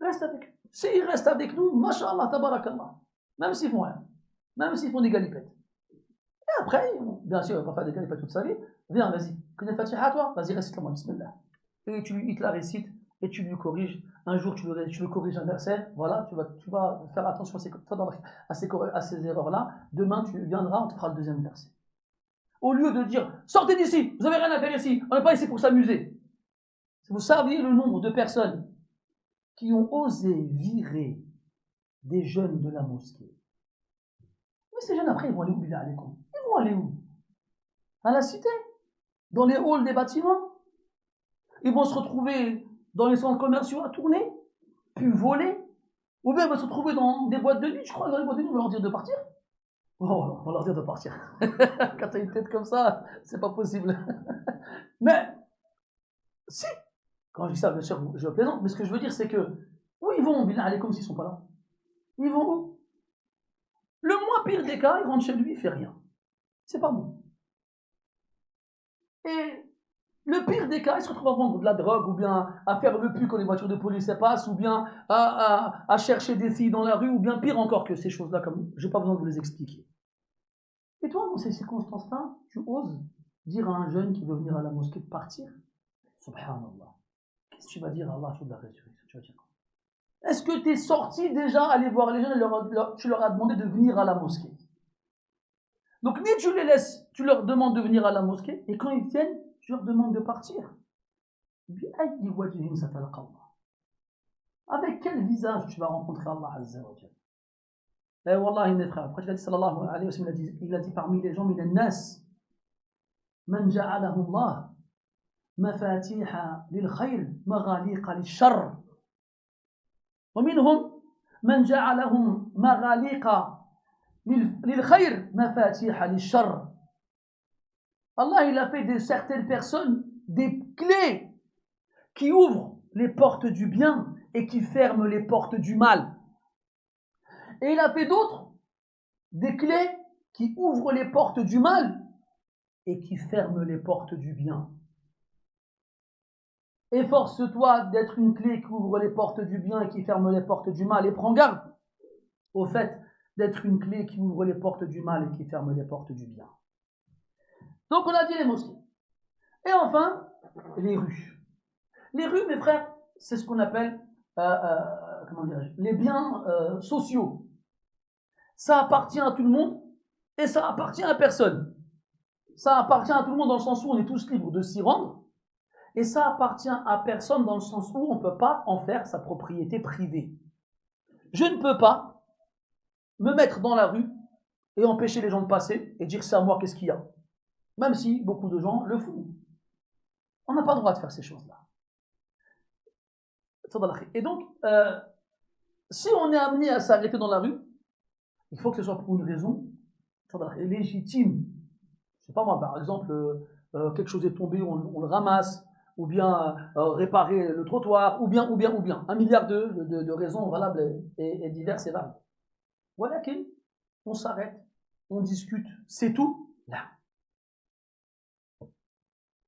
Reste avec eux. S'ils restent avec nous, masha'Allah, tabarakallah. Même s'ils font rien. Même s'ils font des galipettes. Et après, bien sûr, il ne va pas faire des galipettes toute sa vie. Viens, vas-y. Connais Fatiha à toi? Vas-y, récite-la-moi, bismillah. Et il te la récite et tu lui corriges. Un jour, tu le corriges un verset. Voilà, tu vas faire attention à ces erreurs-là. Demain, tu viendras, on te fera le deuxième verset. Au lieu de dire, sortez d'ici, vous n'avez rien à faire ici, on n'est pas ici pour s'amuser. Si vous saviez le nombre de personnes qui ont osé virer des jeunes de la mosquée. Mais ces jeunes, après, ils vont aller où, billah alaykoum? Ils vont aller où? À la cité? Dans les halls des bâtiments? Ils vont se retrouver dans les centres commerciaux à tourner, puis voler, ou bien ils vont se retrouver dans des boîtes de nuit. Je crois que dans les boîtes de nuit, on va leur dire de partir. Oh, on va leur dire de partir. Quand tu as une tête comme ça, c'est pas possible. Mais, si, quand je dis ça, bien sûr, je plaisante, mais ce que je veux dire, c'est que, où ils vont, billah alaykoum, s'ils sont pas là? Ils vont où? Le moins pire des cas, il rentre chez lui, il fait rien. C'est pas bon. Et le pire des cas, il se retrouve à vendre de la drogue, ou bien à faire le pu quand les voitures de police passent, ou bien à chercher des filles dans la rue, ou bien pire encore que ces choses-là, comme je n'ai pas besoin de vous les expliquer. Et toi, dans ces circonstances-là, tu oses dire à un jeune qui veut venir à la mosquée de partir? Subhanallah. Qu'est-ce que tu vas dire à Allah sur la résurrection? Tu vas dire quoi? Est-ce que tu es sorti déjà aller voir les jeunes et tu leur as demandé de venir à la mosquée? Donc, ni tu les laisses, tu leur demandes de venir à la mosquée, et quand ils viennent, tu leur demandes de partir. Avec quel visage tu vas rencontrer Allah Azza wa Jalla? Eh Wallah, mes frères, après, il a dit, sallallahu alayhi wa sallam, il a dit parmi les gens, min al-nas, man ja'alahu Allah, mafatiha lil khayr, maghaliqa lil shar. ومنهم من جعلهم مغاليق للخير مفاتيح للشر. Allah, il a fait de certaines personnes des clés qui ouvrent les portes du bien et qui ferment les portes du mal. Et il a fait d'autres des clés qui ouvrent les portes du mal et qui ferment les portes du bien. Efforce-toi d'être une clé qui ouvre les portes du bien et qui ferme les portes du mal. Et prends garde au fait d'être une clé qui ouvre les portes du mal et qui ferme les portes du bien. Donc on a dit les mosquées. Et enfin, les rues. Les rues, mes frères, c'est ce qu'on appelle les biens sociaux. Ça appartient à tout le monde et ça appartient à personne. Ça appartient à tout le monde dans le sens où on est tous libres de s'y rendre. Et ça appartient à personne dans le sens où on ne peut pas en faire sa propriété privée. Je ne peux pas me mettre dans la rue et empêcher les gens de passer et dire c'est à moi, qu'est-ce qu'il y a? Même si beaucoup de gens le font. On n'a pas le droit de faire ces choses-là. Et donc, si on est amené à s'arrêter dans la rue, il faut que ce soit pour une raison légitime. Je sais pas moi, par exemple, quelque chose est tombé, on le ramasse, ou bien réparer le trottoir, ou bien. Un milliard de raisons valables et diverses et variées. Voilà qu'on s'arrête, on discute, c'est tout, là.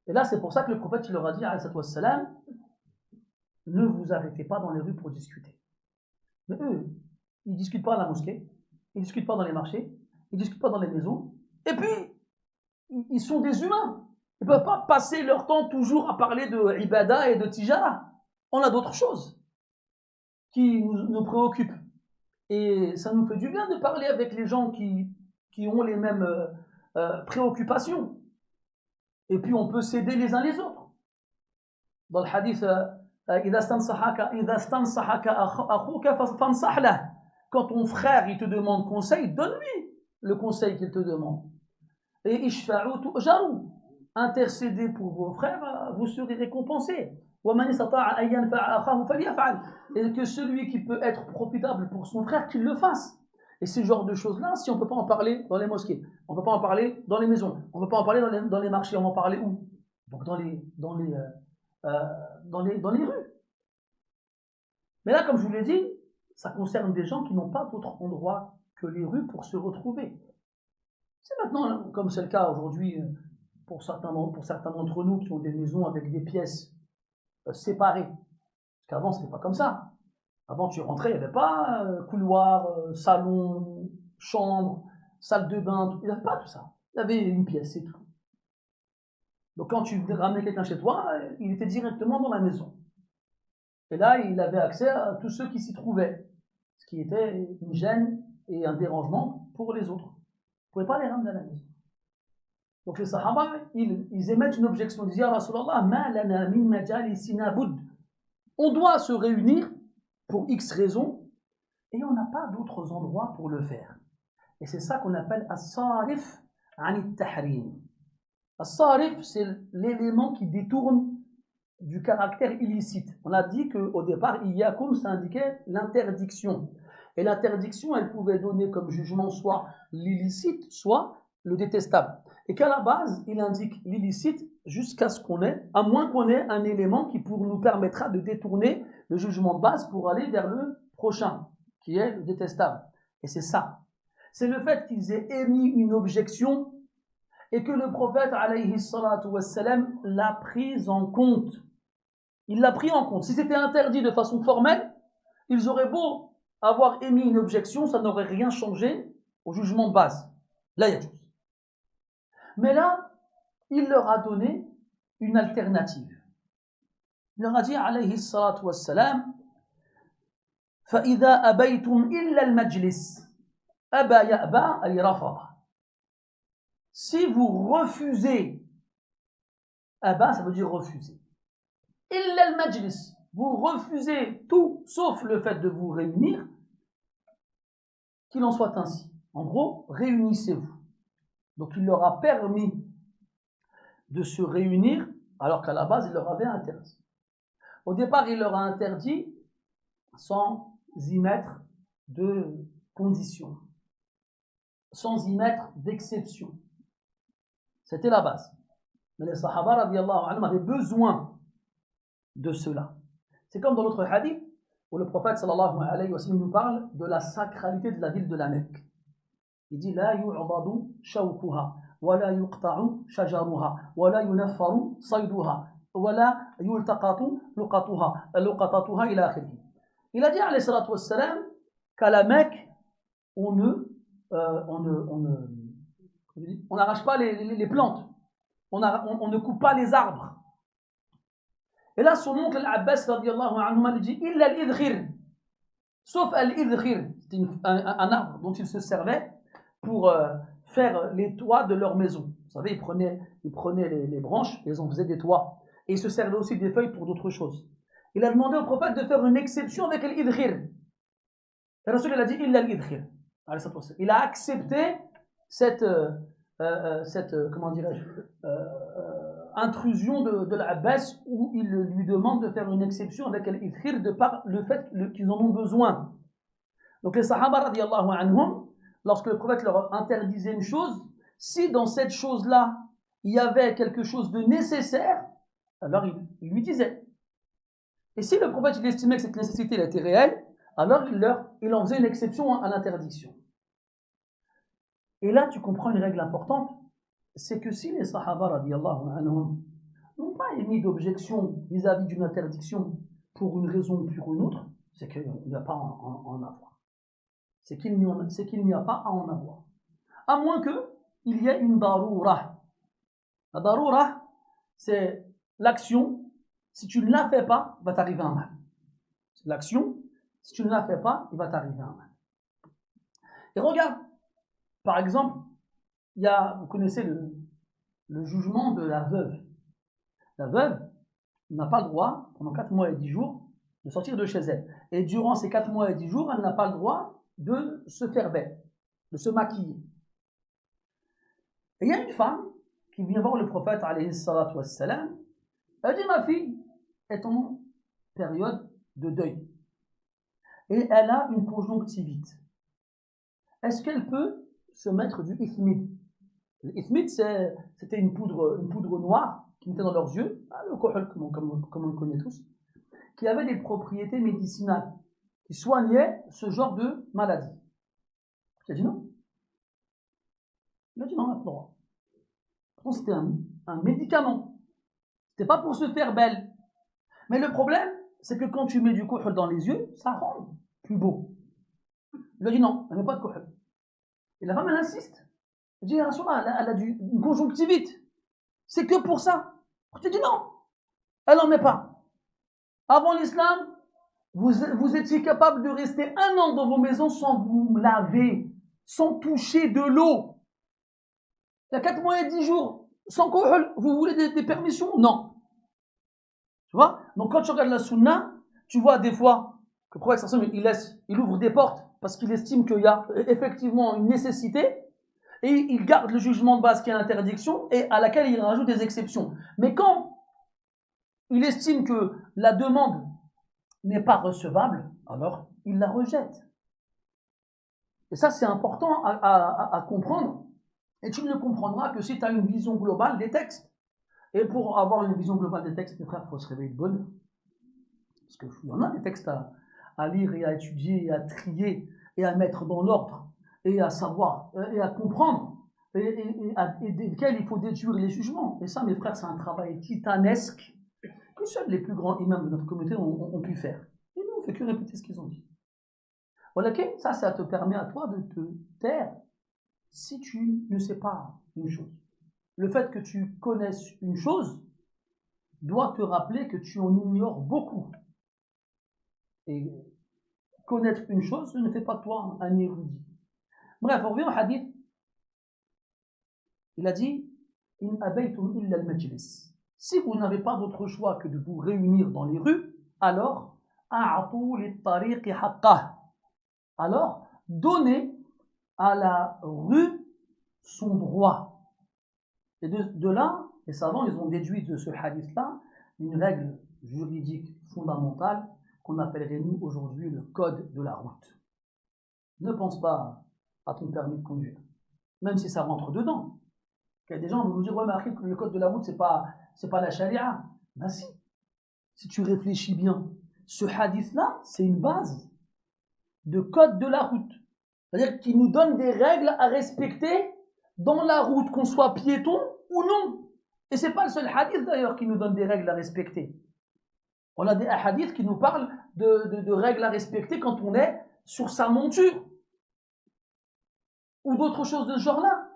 Et là, c'est pour ça que le prophète il leur a dit, alayhi wassalam, ne vous arrêtez pas dans les rues pour discuter. Mais eux, ils ne discutent pas à la mosquée, ils ne discutent pas dans les marchés, ils ne discutent pas dans les maisons, et puis, ils sont des humains. Ils ne peuvent pas passer leur temps toujours à parler de ibada et de tijara. On a d'autres choses qui nous préoccupent. Et ça nous fait du bien de parler avec les gens qui ont les mêmes préoccupations. Et puis on peut s'aider les uns les autres. Dans le hadith, quand ton frère il te demande conseil, donne-lui le conseil qu'il te demande. Et intercédez pour vos frères, vous serez récompensés. Et que celui qui peut être profitable pour son frère, qu'il le fasse. Et ce genre de choses-là, si on ne peut pas en parler dans les mosquées, on ne peut pas en parler dans les maisons, on ne peut pas en parler dans les marchés, on va en parler où? Donc dans les rues. Mais là, comme je vous l'ai dit, ça concerne des gens qui n'ont pas d'autre endroit que les rues pour se retrouver. C'est maintenant, comme c'est le cas aujourd'hui pour certains d'entre nous qui ont des maisons avec des pièces séparées. Parce qu'avant, ce n'était pas comme ça. Avant, tu rentrais, il n'y avait pas couloir, salon, chambre, salle de bain, il n'y avait pas tout ça. Il y avait une pièce, c'est tout. Donc quand tu ramenais quelqu'un chez toi, il était directement dans la maison. Et là, il avait accès à tous ceux qui s'y trouvaient. Ce qui était une gêne et un dérangement pour les autres. Vous ne pouvez pas les ramener à la maison. Donc les Sahaba, ils émettent une objection. Ils disent, Ya Rasulallah, ma lana min majalisina bud. On doit se réunir pour X raisons et on n'a pas d'autres endroits pour le faire. Et c'est ça qu'on appelle as-sarif anit tahrim. As-sarif, c'est l'élément qui détourne du caractère illicite. On a dit qu'au départ, iyyakum, ça indiquait l'interdiction. Et l'interdiction, elle pouvait donner comme jugement soit l'illicite, soit le détestable. Et qu'à la base, il indique l'illicite jusqu'à ce qu'on ait, à moins qu'on ait un élément qui nous permettra de détourner le jugement de base pour aller vers le prochain, qui est le détestable. Et c'est ça. C'est le fait qu'ils aient émis une objection et que le prophète, alayhi salatu wassalam, l'a prise en compte. Il l'a pris en compte. Si c'était interdit de façon formelle, ils auraient beau avoir émis une objection, ça n'aurait rien changé au jugement de base. Là, il y a tout. Mais là, il leur a donné une alternative. Il leur a dit, alayhi salatu wassalam, فَإِذَا أَبَيْتُمْ إِلَّا الْمَجْلِسِ أَبَا يَأْبَى أَيْ رَفَضَ. Si vous refusez, aba, ça veut dire refuser. إِلَّا الْمَجْلِسِ, vous refusez tout sauf le fait de vous réunir, qu'il en soit ainsi. En gros, réunissez-vous. Donc il leur a permis de se réunir alors qu'à la base il leur avait interdit. Au départ il leur a interdit sans y mettre de conditions, sans y mettre d'exception. C'était la base. Mais les Sahaba radiyallahu anhum avaient besoin de cela. C'est comme dans l'autre hadith où le prophète sallallahu alayhi wa sallam nous parle de la sacralité de la ville de la Mecque. Il dit la yu'dadu shawkuha wa la yuqta'u shajaruha wa la yunaffaru sayduha wa la yultaqatu luqatatuha ila akhirih. Il a dit alayhi salatu wassalam qu'à la Mecque on n'arrache pas les plantes, on ne coupe pas les arbres. Et là son oncle Al-Abbas radiyallahu anhu lui dit illa al-idkhir, sauf al-idkhir, c'est un arbre dont il se servait pour faire les toits de leur maison. Vous savez, ils prenaient les branches et ils en faisaient des toits. Et ils se servaient aussi des feuilles pour d'autres choses. Il a demandé au prophète de faire une exception avec l'idkhir. Le Rasul il a dit illa al-idkhir. Il a accepté cette, comment dirais-je, intrusion de l'Abbas où il lui demande de faire une exception avec al-idkhir de par le fait qu'ils en ont besoin. Donc les Sahaba radiyallahu anhum, lorsque le prophète leur interdisait une chose, si dans cette chose-là il y avait quelque chose de nécessaire, alors il lui disait. Et si le prophète il estimait que cette nécessité elle était réelle, alors il en faisait une exception à l'interdiction. Et là, tu comprends une règle importante, c'est que si les Sahaba radiyallahu anhum n'ont pas émis d'objection vis-à-vis d'une interdiction pour une raison ou pour une autre, c'est qu'il n'y a pas à en avoir. C'est qu'il n'y a pas à en avoir. À moins qu'il y ait une daroura. La daroura, c'est l'action, si tu ne la fais pas, il va t'arriver un mal. L'action, si tu ne la fais pas, il va t'arriver un mal. Et regarde, par exemple, vous connaissez le jugement de la veuve. La veuve n'a pas le droit, pendant 4 mois et 10 jours, de sortir de chez elle. Et durant ces 4 mois et 10 jours, elle n'a pas le droit de se faire belle, de se maquiller. Et il y a une femme qui vient voir le prophète, alayhi salatu wassalam, elle dit, ma fille est en période de deuil. Et elle a une conjonctivite. Est-ce qu'elle peut se mettre du ithmid? L'ithmid, c'était une poudre noire qui mettait dans leurs yeux, le kohl, comme on le connaît tous, qui avait des propriétés médicinales, qui soignaient ce genre de maladie. Tu as dit non? Il a dit non, on n'a pas le droit. Pourtant, c'était un médicament. C'était pas pour se faire belle. Mais le problème, c'est que quand tu mets du kohl dans les yeux, ça rend plus beau. Il a dit non, elle ne met pas de kohl. Et la femme, elle insiste. Elle dit, elle a une conjonctivite. C'est que pour ça. Je te dis non, elle n'en met pas. Avant l'islam, vous étiez capable de rester 1 an dans vos maisons sans vous laver, sans toucher de l'eau. Il y a 4 mois et 10 jours, sans kohl, vous voulez des permissions? Non. Tu vois? Donc quand tu regardes la sunna, tu vois des fois que le prophète il ouvre des portes parce qu'il estime qu'il y a effectivement une nécessité et il garde le jugement de base qui est l'interdiction et à laquelle il rajoute des exceptions. Mais quand il estime que la demande n'est pas recevable, alors il la rejette. Et ça, c'est important à comprendre. Et tu ne le comprendras que si tu as une vision globale des textes. Et pour avoir une vision globale des textes, mes frères, il faut se réveiller de bonne heure. Parce qu'il y en a des textes à lire et à étudier et à trier et à mettre dans l'ordre et à savoir et à comprendre et desquels il faut déduire les jugements. Et ça, mes frères, c'est un travail titanesque que seuls les plus grands imams de notre communauté ont pu faire. Et nous, on ne fait que répéter ce qu'ils ont dit. Voilà, ça te permet à toi de te taire si tu ne sais pas une chose. Le fait que tu connaisses une chose doit te rappeler que tu en ignores beaucoup. Et connaître une chose ne fait pas de toi un érudit. Bref, on revient au hadith. Il a dit In abaytum illa al-majlis. Si vous n'avez pas d'autre choix que de vous réunir dans les rues, alors a'atu lit-tariqi haqqah. Alors donnez à la rue son droit. Et de là, les savants ils ont déduit de ce hadith-là une règle juridique fondamentale qu'on appellerait nous aujourd'hui le code de la route. Ne pense pas à ton permis de conduire, même si ça rentre dedans. Il y a des gens qui vont nous dire ouais mais le code de la route c'est pas la charia. Ben si tu réfléchis bien, ce hadith-là c'est une base de code de la route, c'est-à-dire qu'il nous donne des règles à respecter dans la route, qu'on soit piéton ou non. Et c'est pas le seul hadith d'ailleurs qui nous donne des règles à respecter. On a des hadiths qui nous parlent de règles à respecter quand on est sur sa monture ou d'autres choses de ce genre-là.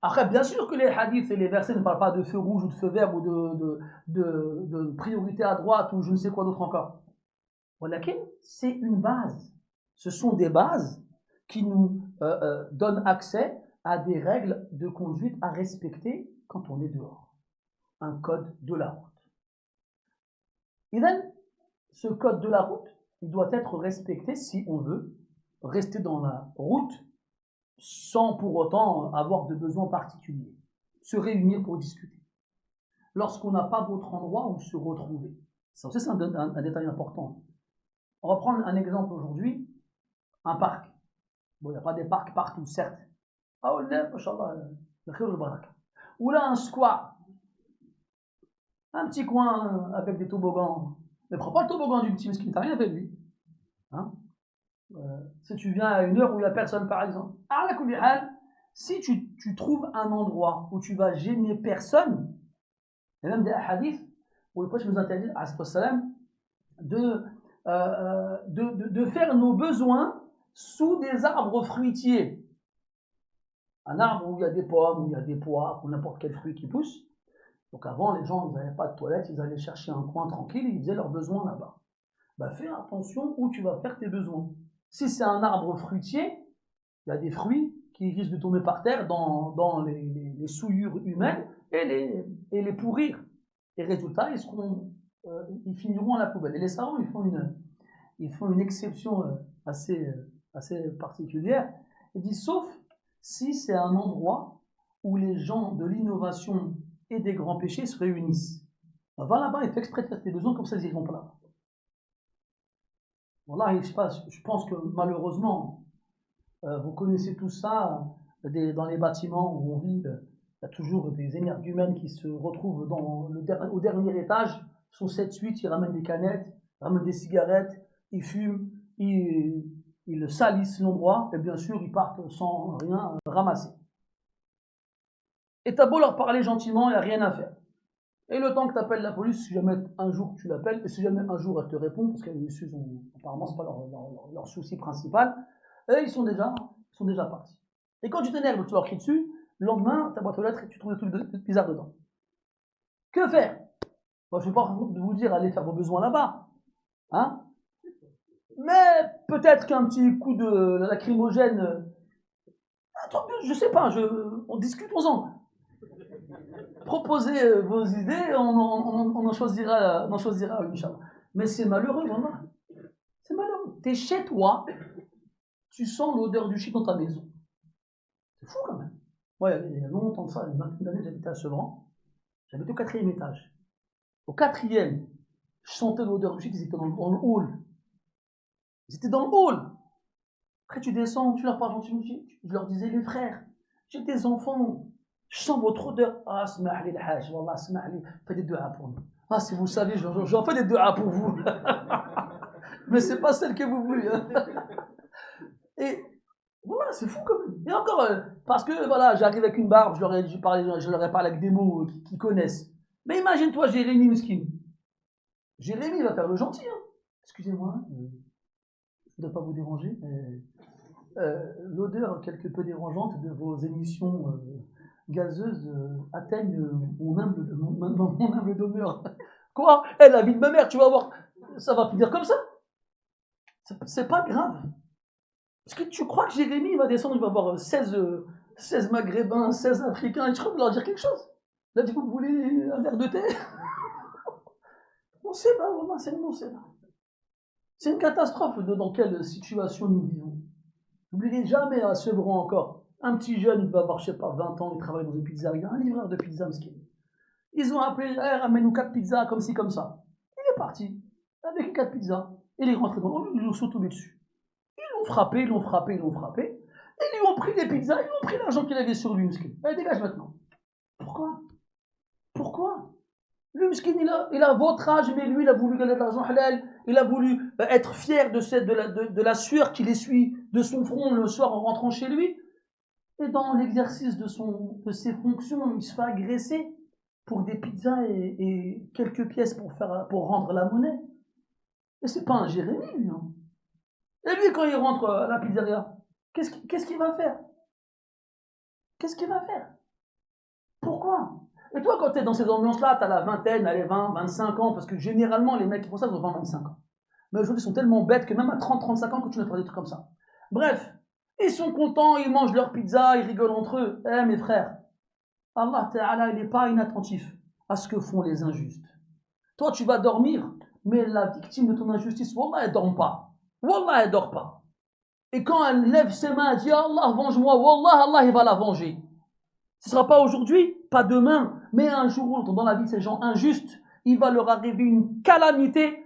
Après, bien sûr que les hadiths et les versets ne parlent pas de feu rouge ou de feu vert ou de priorité à droite ou je ne sais quoi d'autre encore. Voilà, c'est une base. Ce sont des bases qui nous donnent accès à des règles de conduite à respecter quand on est dehors. Un code de la route. Et donc, ce code de la route, il doit être respecté si on veut rester dans la route sans pour autant avoir de besoins particuliers. Se réunir pour discuter. Lorsqu'on n'a pas d'autre endroit où se retrouver. Ça aussi, c'est un détail important. On va prendre un exemple aujourd'hui, un parc. Bon, il n'y a pas des parcs partout, certes. Ah, là, machallah, le khir al-baraka. Ou là, un squat. Un petit coin avec des toboggans. Mais prends pas le toboggan du petit miskin, t'as rien fait de lui. Hein? Si tu viens à une heure où il n'y a personne, par exemple. Ah, la kulihal, si tu trouves un endroit où tu vas gêner personne, il y a même des hadiths où le prophète nous interdit, de faire nos besoins sous des arbres fruitiers. Un arbre où il y a des pommes, où il y a des poires, ou n'importe quel fruit qui pousse. Donc avant, les gens n'avaient pas de toilette, ils allaient chercher un coin tranquille et ils faisaient leurs besoins là-bas. Bah, fais attention où tu vas faire tes besoins. Si c'est un arbre fruitier, il y a des fruits qui risquent de tomber par terre dans les souillures humaines et les pourrir. Et résultat, ils finiront à la poubelle. Et les savants, ils font une exception assez particulière. Ils disent, sauf si c'est un endroit où les gens de l'innovation et des grands péchés se réunissent. Ben, va là-bas et fais exprès de faire tes besoins, comme ça ils iront pas là-bas. Voilà, je pense que malheureusement, vous connaissez tout ça, dans les bâtiments où on vit, il y a toujours des énergumènes qui se retrouvent au dernier étage, ils sont 7-8, ils ramènent des canettes, ils ramènent des cigarettes, ils fument, ils salissent l'endroit, et bien sûr, ils partent sans rien ramasser. Et t'as beau leur parler gentiment, il n'y a rien à faire. Et le temps que tu appelles la police, si jamais un jour tu l'appelles, et si jamais un jour elle te répond, parce apparemment c'est pas leur souci principal, et ils sont déjà partis. Et quand tu t'énerves, tu leur cries dessus, le lendemain, ta boîte aux lettres, tu trouves des trucs bizarres dedans. Que faire? Bon, je ne vais pas vous dire allez faire vos besoins là-bas, hein? Mais peut-être qu'un petit coup de lacrymogène, je sais pas, on discutons-en. Proposez vos idées, on en choisira une, Inch'Allah. Mais c'est malheureux, vraiment. C'est malheureux. T'es chez toi, tu sens l'odeur du shit dans ta maison. C'est fou quand même. Ouais, il y a longtemps de ça, une vingtaine d'années, j'habitais à Sevran. J'habitais au 4e étage. Au 4e, je sentais l'odeur du shit, ils étaient dans le hall. Ils étaient dans le hall. Après, tu descends, tu leur parles gentiment, je leur disais, les frères, j'ai des enfants. Je sens votre odeur. Ah, smahli al-hajj, wallah, smahli. Faites des du'a pour nous. Ah, si vous saviez, j'en fais des du'a pour vous. Mais c'est pas celle que vous voulez. Hein. Et voilà, c'est fou quand même. Et encore, parce que voilà, j'arrive avec une barbe, je leur ai parlé avec des mots qu'ils connaissent. Mais imagine-toi, Jérémy Miskin. Jérémy va faire le gentil. Hein. Excusez-moi, je ne voudrais pas vous déranger. L'odeur quelque peu dérangeante de vos émissions gazeuses atteignent mon humble demeure. Quoi? La vie de ma mère, tu vas voir, ça va finir comme ça. C'est pas grave. Parce que tu crois que Jérémy va descendre, il va voir 16 Maghrébins, 16 Africains, et tu crois qu'il va leur dire quelque chose? Là, du coup, vous voulez un verre de thé? On sait pas, vraiment, on sait pas. C'est une catastrophe dans quelle situation nous vivons. N'oubliez jamais à Sevran encore. Un petit jeune, il va avoir, je sais pas, 20 ans, il travaille dans une pizzeria, un livreur de pizza, mesquin. Ils ont appelé, ramène-nous 4 pizzas, comme ci, comme ça. Il est parti, avec les 4 pizzas. Il est rentré dans le ils lui sont tombés dessus. Ils l'ont frappé. Et ils lui ont pris les pizzas, ils lui ont pris l'argent qu'il avait sur lui, mesquin. Allez, dégage maintenant. Pourquoi? Le mesquin, il a votre âge, mais lui, il a voulu gagner de l'argent halal. Il a voulu être fier de la sueur qu'il essuie de son front le soir en rentrant chez lui. Et dans l'exercice de ses fonctions, il se fait agresser pour des pizzas et quelques pièces pour rendre la monnaie. Et c'est pas un Jérémy, lui. Hein. Et lui, quand il rentre à la pizzeria, qu'est-ce qu'il va faire? Qu'est-ce qu'il va faire? Pourquoi? Et toi, quand tu es dans ces ambiances-là, tu as la vingtaine, allez, 20, 25 ans, parce que généralement, les mecs qui font ça, ils ont 20, 25 ans. Mais aujourd'hui, ils sont tellement bêtes que même à 30, 35 ans, continuent à faire des trucs comme ça. Bref, ils sont contents, ils mangent leur pizza, ils rigolent entre eux. Eh, mes frères, Allah Ta'ala, il n'est pas inattentif à ce que font les injustes. Toi, tu vas dormir, mais la victime de ton injustice, Wallah, elle ne dort pas. Wallah, elle ne dort pas. Et quand elle lève ses mains, elle dit Allah, venge-moi, Wallah, Allah, il va la venger. Ce ne sera pas aujourd'hui, pas demain, mais un jour ou l'autre, dans la vie de ces gens injustes, il va leur arriver une calamité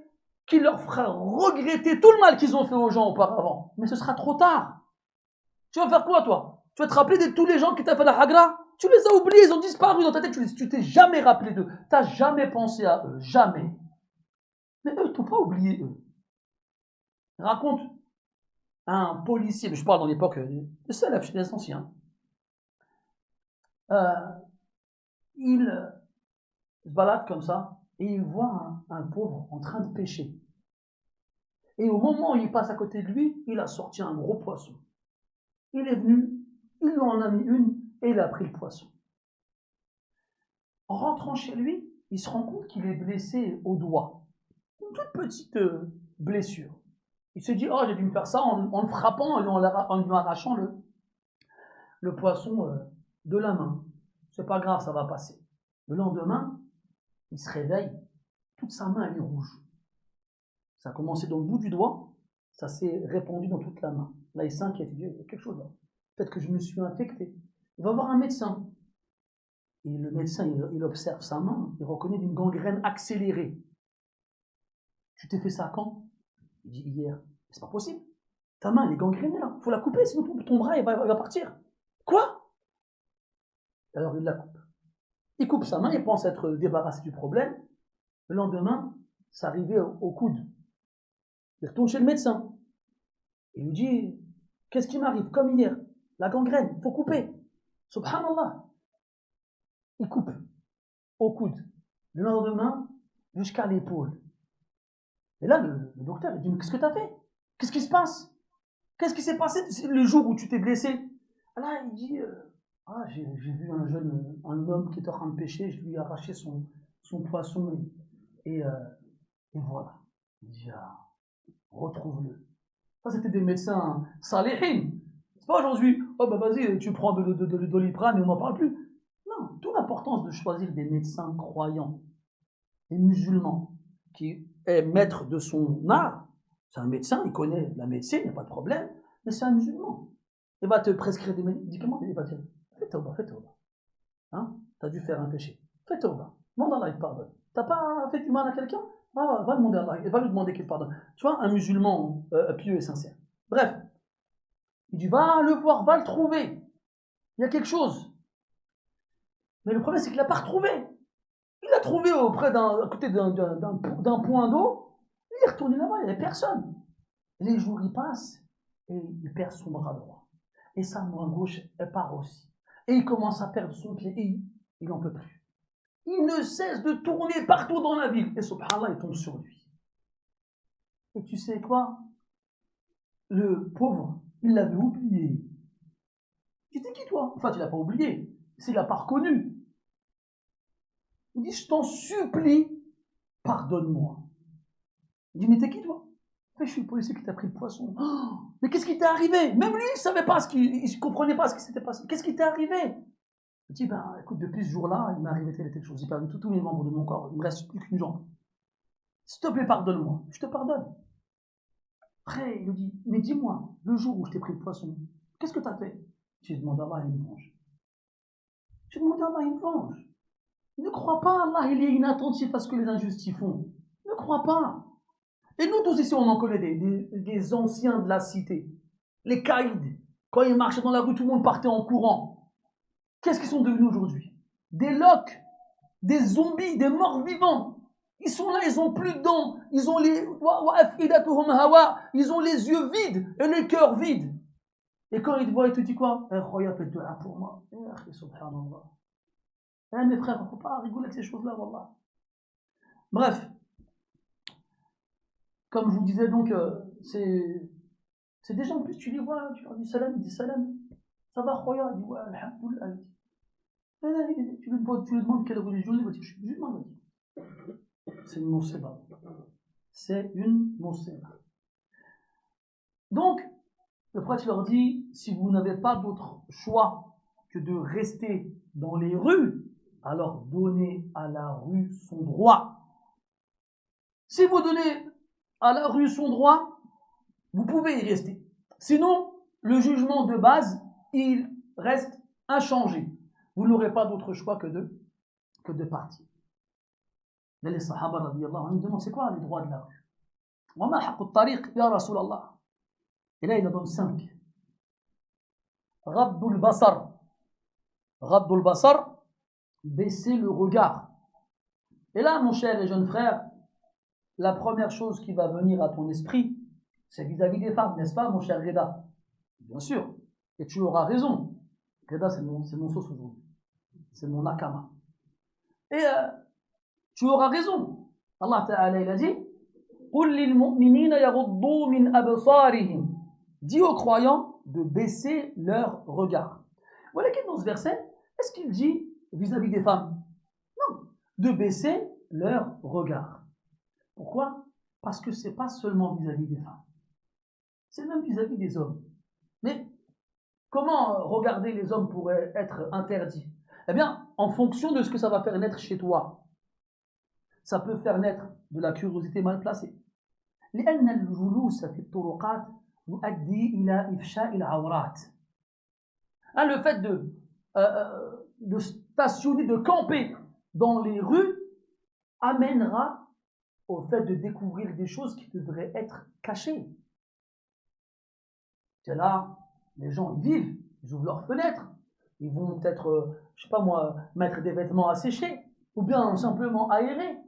qui leur fera regretter tout le mal qu'ils ont fait aux gens auparavant. Mais ce sera trop tard. Tu vas faire quoi, toi? Tu vas te rappeler de tous les gens qui t'ont fait la hagra? Tu les as oubliés, ils ont disparu dans ta tête, tu t'es jamais rappelé d'eux. Tu n'as jamais pensé à eux, jamais. Mais eux, ils t'ont pas oublié, eux. Raconte un policier, je parle dans l'époque de salaf, chez les anciens. Il se balade comme ça et il voit un pauvre en train de pêcher. Et au moment où il passe à côté de lui, il a sorti un gros poisson. Il est venu, il lui en a mis une et il a pris le poisson. En rentrant chez lui, il se rend compte qu'il est blessé au doigt. Une toute petite blessure. Il se dit, oh, j'ai dû me faire ça en le frappant et en lui arrachant le poisson de la main. C'est pas grave, ça va passer. Le lendemain, il se réveille, toute sa main elle est rouge. Ça a commencé dans le bout du doigt, ça s'est répandu dans toute la main. Là, il s'inquiète, il dit, il y a quelque chose là. Peut-être que je me suis infecté. Il va voir un médecin. Et le médecin, il observe sa main, il reconnaît une gangrène accélérée. Tu t'es fait ça quand? Il dit hier. C'est pas possible. Ta main, elle est gangrénée là. Il faut la couper, sinon ton bras, il va partir. Quoi? Alors il la coupe. Il coupe sa main, il pense être débarrassé du problème. Le lendemain, ça arrivait au coude. Il retourne chez le médecin. Il lui dit, qu'est-ce qui m'arrive? Comme hier, la gangrène, il faut couper. Subhanallah. Il coupe au coude. Le lendemain, jusqu'à l'épaule. Et là, le docteur, il dit, mais qu'est-ce que tu as fait? Qu'est-ce qui se passe? Qu'est-ce qui s'est passé le jour où tu t'es blessé? Là, il dit, j'ai vu un homme qui était en train de pêcher, je lui ai arraché son poisson et voilà. Il dit, retrouve-le. Ça, c'était des médecins salihin. C'est pas aujourd'hui, oh bah vas-y, tu prends de Doliprane et on n'en parle plus. Non, d'où l'importance de choisir des médecins croyants, des musulmans, qui est maître de son art. C'est un médecin, il connaît la médecine, il n'y a pas de problème, mais c'est un musulman. Il va te prescrire des médicaments, il va te dire, fais tauba. Hein? Tu as dû faire un péché. Fais tauba. Demande à Allah, il te pardonne. Tu n'as pas fait du mal à quelqu'un? Va demander à Allah, il va lui demander qu'il te pardonne. Tu vois, un musulman pieux et sincère. Bref, il dit, va le voir, va le trouver. Il y a quelque chose. Mais le problème, c'est qu'il n'a pas retrouvé. Il l'a trouvé à côté d'un point d'eau. Il est retourné là-bas, il n'y avait personne. Les jours, ils passent et il perd son bras droit. Et sa main gauche, elle part aussi. Et il commence à perdre son pied et il n'en peut plus. Il ne cesse de tourner partout dans la ville. Et subhanallah, il tombe sur lui. Et tu sais quoi? Le pauvre, il l'avait oublié. Tu t'es qui toi? Enfin, tu ne l'as pas oublié. C'est qu'il l'a pas reconnu. Il dit, je t'en supplie, pardonne-moi. Il dit, mais t'es qui toi? Je suis le policier qui t'a pris le poisson. Oh, mais qu'est-ce qui t'est arrivé? Même lui, il ne savait pas il ne comprenait pas ce qui s'était passé. Qu'est-ce qui t'est arrivé? Il dit, écoute, depuis ce jour-là, il m'est arrivé telle chose. J'ai perdu tous les membres de mon corps. Il ne me reste plus qu'une jambe. S'il te plaît, pardonne-moi. Je te pardonne. Après, il lui dit, mais dis-moi, le jour où je t'ai pris le poisson, qu'est-ce que tu as fait? J'ai demandé à Allah, il me venge. J'ai demandé à Allah, il me venge. Ne crois pas, Allah, il est inattentif à ce que les injustes font. Ne crois pas. Et nous tous ici, on en connaît des anciens de la cité. Les caïds. Quand ils marchaient dans la rue, tout le monde partait en courant. Qu'est-ce qu'ils sont devenus aujourd'hui? Des loques, des zombies, des morts vivants. Ils sont là, ils n'ont plus de dents. Ils ont les yeux vides et les cœurs vides. Et quand ils te voient, ils te disent quoi? Khoya, fais dua pour moi. Subhanallah. Mes frères, il ne faut pas rigoler avec ces choses-là, wallah. Bref. Comme je vous disais, donc, c'est des gens, en plus, tu les vois, tu leur dis salam, ils disent salam. Ça va, khoya? Il dit ouais, alhamdoulilah. Tu lui demandes quelle religion il va dire je suis musulman. C'est une moussiba. C'est une moussiba. Donc, le prophète leur dit, si vous n'avez pas d'autre choix que de rester dans les rues, alors donnez à la rue son droit. Si vous donnez à la rue son droit, vous pouvez y rester. Sinon, le jugement de base, il reste inchangé. Vous n'aurez pas d'autre choix que de partir. Là, les Sahaba, radiyallahu anhum, demandent c'est quoi les droits de la rue? وما حق الطريق يا رسول الله. Et là, il en donne 5. غض البصر. غض البصر, baisser le regard. Et là, mon cher et jeune frère, la première chose qui va venir à ton esprit, c'est vis-à-vis des femmes, n'est-ce pas, mon cher Reda? Bien sûr. Et tu auras raison. Reda, c'est mon sauce aujourd'hui. C'est mon nakama. Et tu auras raison. Allah Ta'ala, il a dit, قُلْ لِلْمُؤْمِنِينَ يَغُضُّوا مِنْ أَبْصَارِهِمْ. Dis aux croyants de baisser leur regard. Voilà qu'il dans ce verset, est-ce qu'il dit vis-à-vis des femmes? Non, de baisser leur regard. Pourquoi? Parce que c'est pas seulement vis-à-vis des femmes, c'est même vis-à-vis des hommes. Mais comment regarder les hommes pourrait être interdit? Eh bien, en fonction de ce que ça va faire naître chez toi. Ça peut faire naître de la curiosité mal placée. لأن الجلوس في الطرقات يؤدي إلى إفشاء العورات. Le fait de stationner, de camper dans les rues amènera au fait de découvrir des choses qui devraient être cachées. C'est là, les gens ils vivent, ils ouvrent leurs fenêtres, ils vont peut-être, je sais pas moi, mettre des vêtements à sécher, ou bien simplement aérer,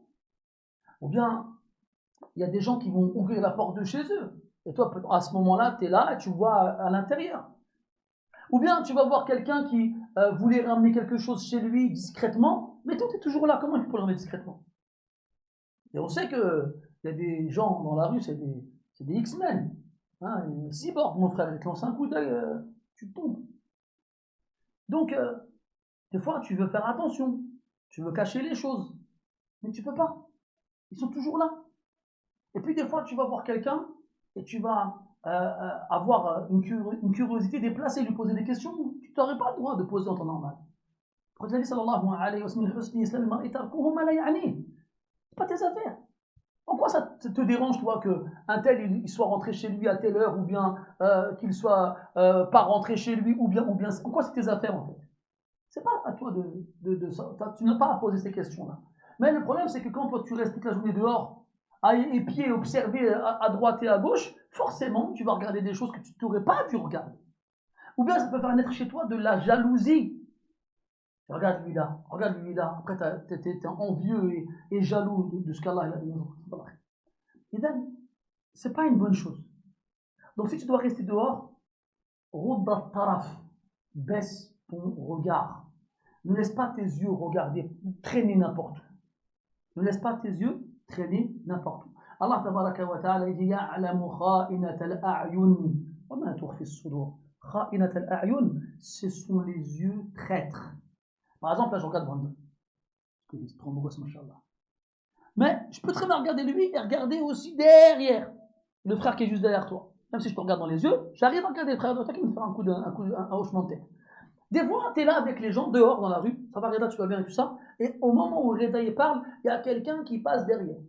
ou bien il y a des gens qui vont ouvrir la porte de chez eux, et toi à ce moment-là, tu es là et tu vois à l'intérieur. Ou bien tu vas voir quelqu'un qui voulait ramener quelque chose chez lui discrètement, mais toi tu es toujours là, comment il peut le ramener discrètement? Et on sait qu'il y a des gens dans la rue, c'est des X-Men, hein, des cyborgs, mon frère, ils te lancent un coup d'œil, tu tombes. Donc, des fois, tu veux faire attention, tu veux cacher les choses, mais tu peux pas. Ils sont toujours là. Et puis, des fois, tu vas voir quelqu'un et tu vas avoir une curiosité déplacée, lui poser des questions où tu n'aurais pas le droit de poser en temps normal. Quand il a dit sallallahu alayhi wa sallam, c'est pas tes affaires. En quoi ça te dérange, toi, qu'un tel il soit rentré chez lui à telle heure, ou bien qu'il soit pas rentré chez lui, ou bien. En quoi c'est tes affaires, en fait? C'est pas à toi tu n'as pas à poser ces questions-là. Mais le problème, c'est que quand toi tu restes toute la journée dehors, à épier, observer à droite et à gauche, forcément, tu vas regarder des choses que tu n'aurais pas dû regarder. Ou bien ça peut faire naître chez toi de la jalousie. Regarde lui là, après t'es envieux et jaloux de ce qu'Allah a donné. Et donc, c'est pas une bonne chose. Donc si tu dois rester dehors, Rouda taraf, baisse ton regard. Ne laisse pas tes yeux regarder, traîner n'importe où. Ne laisse pas tes yeux traîner n'importe où. Allah tabaraka wa ta'ala dit Ya'lamu kha'inat al-a'yun wa ma tukhfi as-sudur. Kha'inat al-a'yun, ce sont les yeux traîtres. Par exemple, là je regarde Brandon. Parce qu'il est trop beau, machallah. Mais je peux très bien regarder lui et regarder aussi derrière le frère qui est juste derrière toi. Même si je te regarde dans les yeux, j'arrive à regarder le frère de toi qui me fait un hochement de tête. Des fois, tu es là avec les gens dehors dans la rue, ça va Reda, tu vas bien et tout ça, et au moment où Reda y parle, il y a quelqu'un qui passe derrière.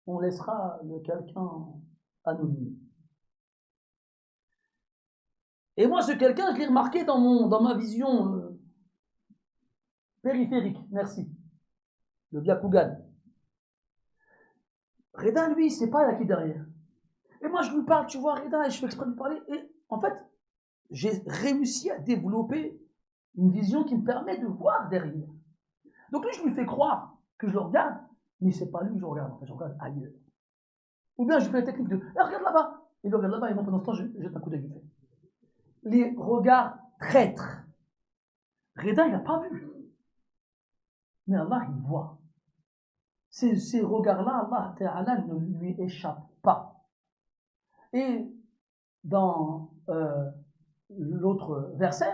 On laissera le quelqu'un anonyme. Et moi, ce quelqu'un, je l'ai remarqué dans ma vision périphérique, merci, le Byakugan. Reda, lui, il sait pas il y a qui derrière. Et moi, je lui parle, tu vois, Reda, et je fais exprès de lui parler, et en fait, j'ai réussi à développer une vision qui me permet de voir derrière. Donc lui, je lui fais croire que je le regarde, mais c'est pas lui que je regarde, en fait, je regarde ailleurs. Ou bien je fais la technique de regarde là-bas, il le regarde là-bas, et moi pendant ce temps, je jette un coup d'œil. Les regards traîtres. Reda, il n'a pas vu. Mais Allah, il voit. Ces regards-là, Allah Ta'ala ne lui échappe pas. Et dans l'autre verset,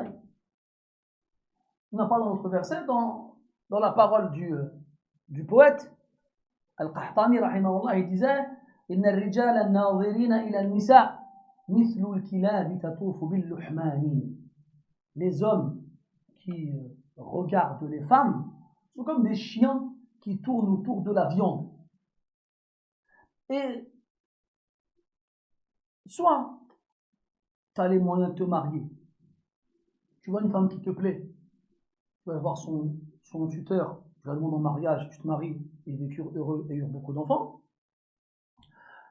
non pas dans l'autre verset, dans la parole du poète, Al-Qahtani, rahimahullah, il disait إن الرجال الناظرين إلى النساء مثل الكلاب تطوف باللحمان. Les hommes qui regardent les femmes sont comme des chiens qui tournent autour de la viande. Et soit tu as les moyens de te marier. Tu vois une femme qui te plaît, tu vas voir son tuteur, tu la demandes en mariage, tu te maries, ils vécurent heureux et eurent beaucoup d'enfants.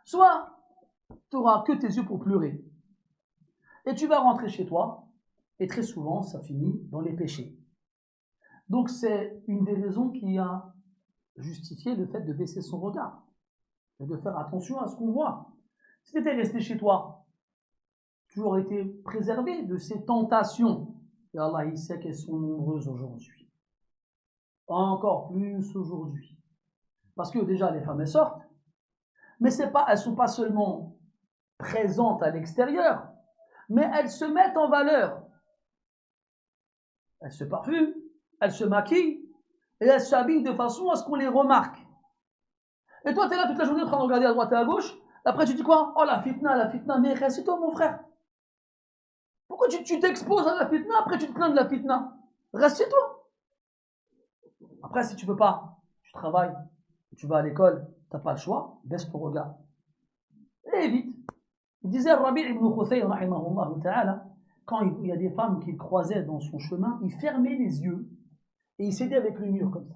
Soit tu n'auras que tes yeux pour pleurer. Et tu vas rentrer chez toi, et très souvent, ça finit dans les péchés. Donc c'est une des raisons qui a justifié le fait de baisser son regard, et de faire attention à ce qu'on voit. Si tu étais resté chez toi, tu aurais été préservé de ces tentations. Et Allah, il sait qu'elles sont nombreuses aujourd'hui. Encore plus aujourd'hui. Parce que déjà, les femmes, elles sortent, mais elles ne sont pas seulement présentes à l'extérieur, mais elles se mettent en valeur. Elles se parfument, elles se maquillent, et elles s'habillent de façon à ce qu'on les remarque. Et toi, tu es là toute la journée en train de regarder à droite et à gauche, après tu dis quoi? Oh la fitna, mais reste-toi mon frère. Pourquoi tu t'exposes à la fitna, après tu te plains de la fitna? Reste chez toi. Après, si tu peux pas, tu travailles, tu vas à l'école, tu n'as pas le choix, baisse ton regard. Et évite. Il disait Rabi' ibn Khuthayn, rahimahullah ta'ala, quand il y a des femmes qu'il croisait dans son chemin, il fermait les yeux et il s'aidait avec le mur comme ça.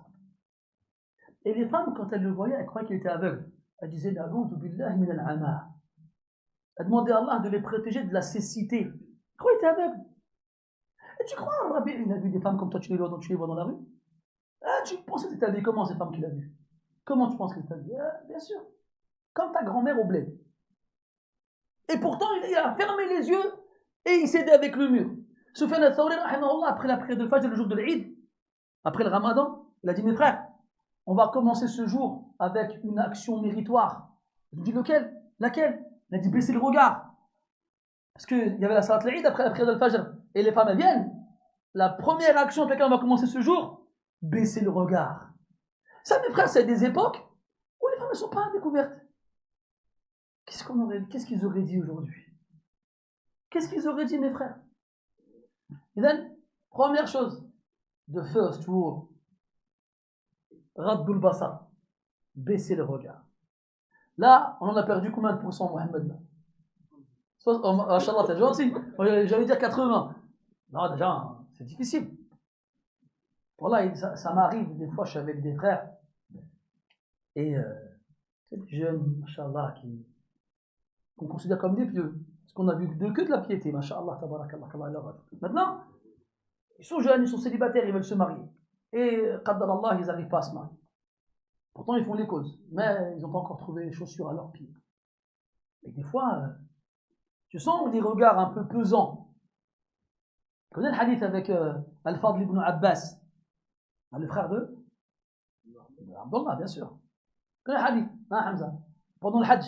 Et les femmes, quand elles le voyaient, elles croyaient qu'il était aveugle. Elles disaient Na'udhu billahi min al-'ama. Elles demandaient à Allah de les protéger de la cécité. Elles croyaient qu'il était aveugle. Et tu crois, Rabi', il a vu des femmes comme toi, tu les vois dans la rue? Tu penses que c'était habillé comment ces femmes qu'il a vues? Comment tu penses que c'était habillé? Bien sûr. Comme ta grand-mère au bled. Et pourtant, il a fermé les yeux et il s'aidait avec le mur. Sufyan al-Thawri, après la prière de Fajr, le jour de l'Eid, après le Ramadan, il a dit, mes frères, on va commencer ce jour avec une action méritoire. Je dis, laquelle? Il a dit, baissez le regard. Parce qu'il y avait la salat l'Eid après la prière de Fajr. Et les femmes, elles viennent. La première action avec laquelle on va commencer ce jour, baisser le regard. Ça, mes frères, c'est des époques où les femmes ne sont pas découvertes. Qu'est-ce qu'ils auraient dit aujourd'hui? Qu'est-ce qu'ils auraient dit, mes frères? Et then, première chose, the first rule, Raddul Basar, baisser le regard. Là, on en a perdu combien de pourcents, Mohamed? Machallah, t'es gentil. J'allais dire 80. Non, déjà, c'est difficile. Voilà, ça m'arrive, des fois, je suis avec des frères, et c'est des jeunes, machallah, qu'on considère comme des pieux. Parce qu'on a vu que de la piété, machallah, tabarakallah. Maintenant, ils sont jeunes, ils sont célibataires, ils veulent se marier. Et, qaddarallah, ils n'arrivent pas à se marier. Pourtant, ils font les causes, mais ils n'ont pas encore trouvé les chaussures à leurs pieds. Et des fois, tu sens des regards un peu pesants. Tu connais le hadith avec Al-Fadl ibn Abbas, le frère de Abdullah, bien sûr. Tu connais le hadith, hein, Hamza? Pendant le Hajj,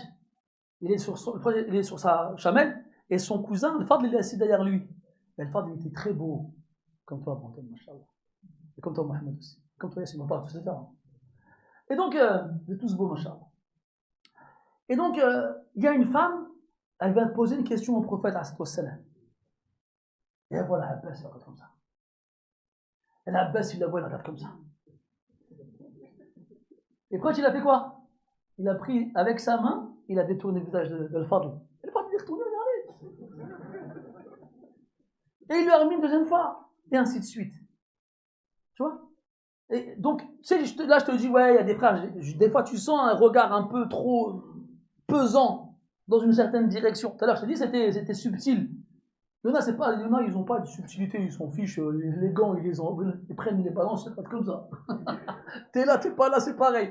il est sur sa chamelle, et son cousin, Al-Fadl, il est assis derrière lui. Et Al-Fadl, il était très beau, comme toi, Brandon, machallah. Et comme toi, Mohamed aussi. Comme toi, Yassine, on parle tous faire. Et donc, vous êtes tous beaux, machallah. Et donc, il y a une femme, elle vient poser une question au prophète, et elle voit la Abbas, il regarde comme ça. Et la Abbas, il la voit, il regarde comme ça. Et quand il a fait quoi? Il a pris avec sa main, il a détourné le visage de Al-Fadl. Et le Fadl est retourné, regardez. Et il lui a remis une deuxième fois. Et ainsi de suite. Tu vois? Et donc, tu sais, là, je te dis, ouais, il y a des frères, des fois, tu sens un regard un peu trop pesant dans une certaine direction. Tout à l'heure, je te dis, c'était subtil. Il y en a, ils n'ont pas de subtilité, ils s'en fichent, les gants, ils prennent, ils les balancent, c'est pas comme ça. T'es là, t'es pas là, c'est pareil.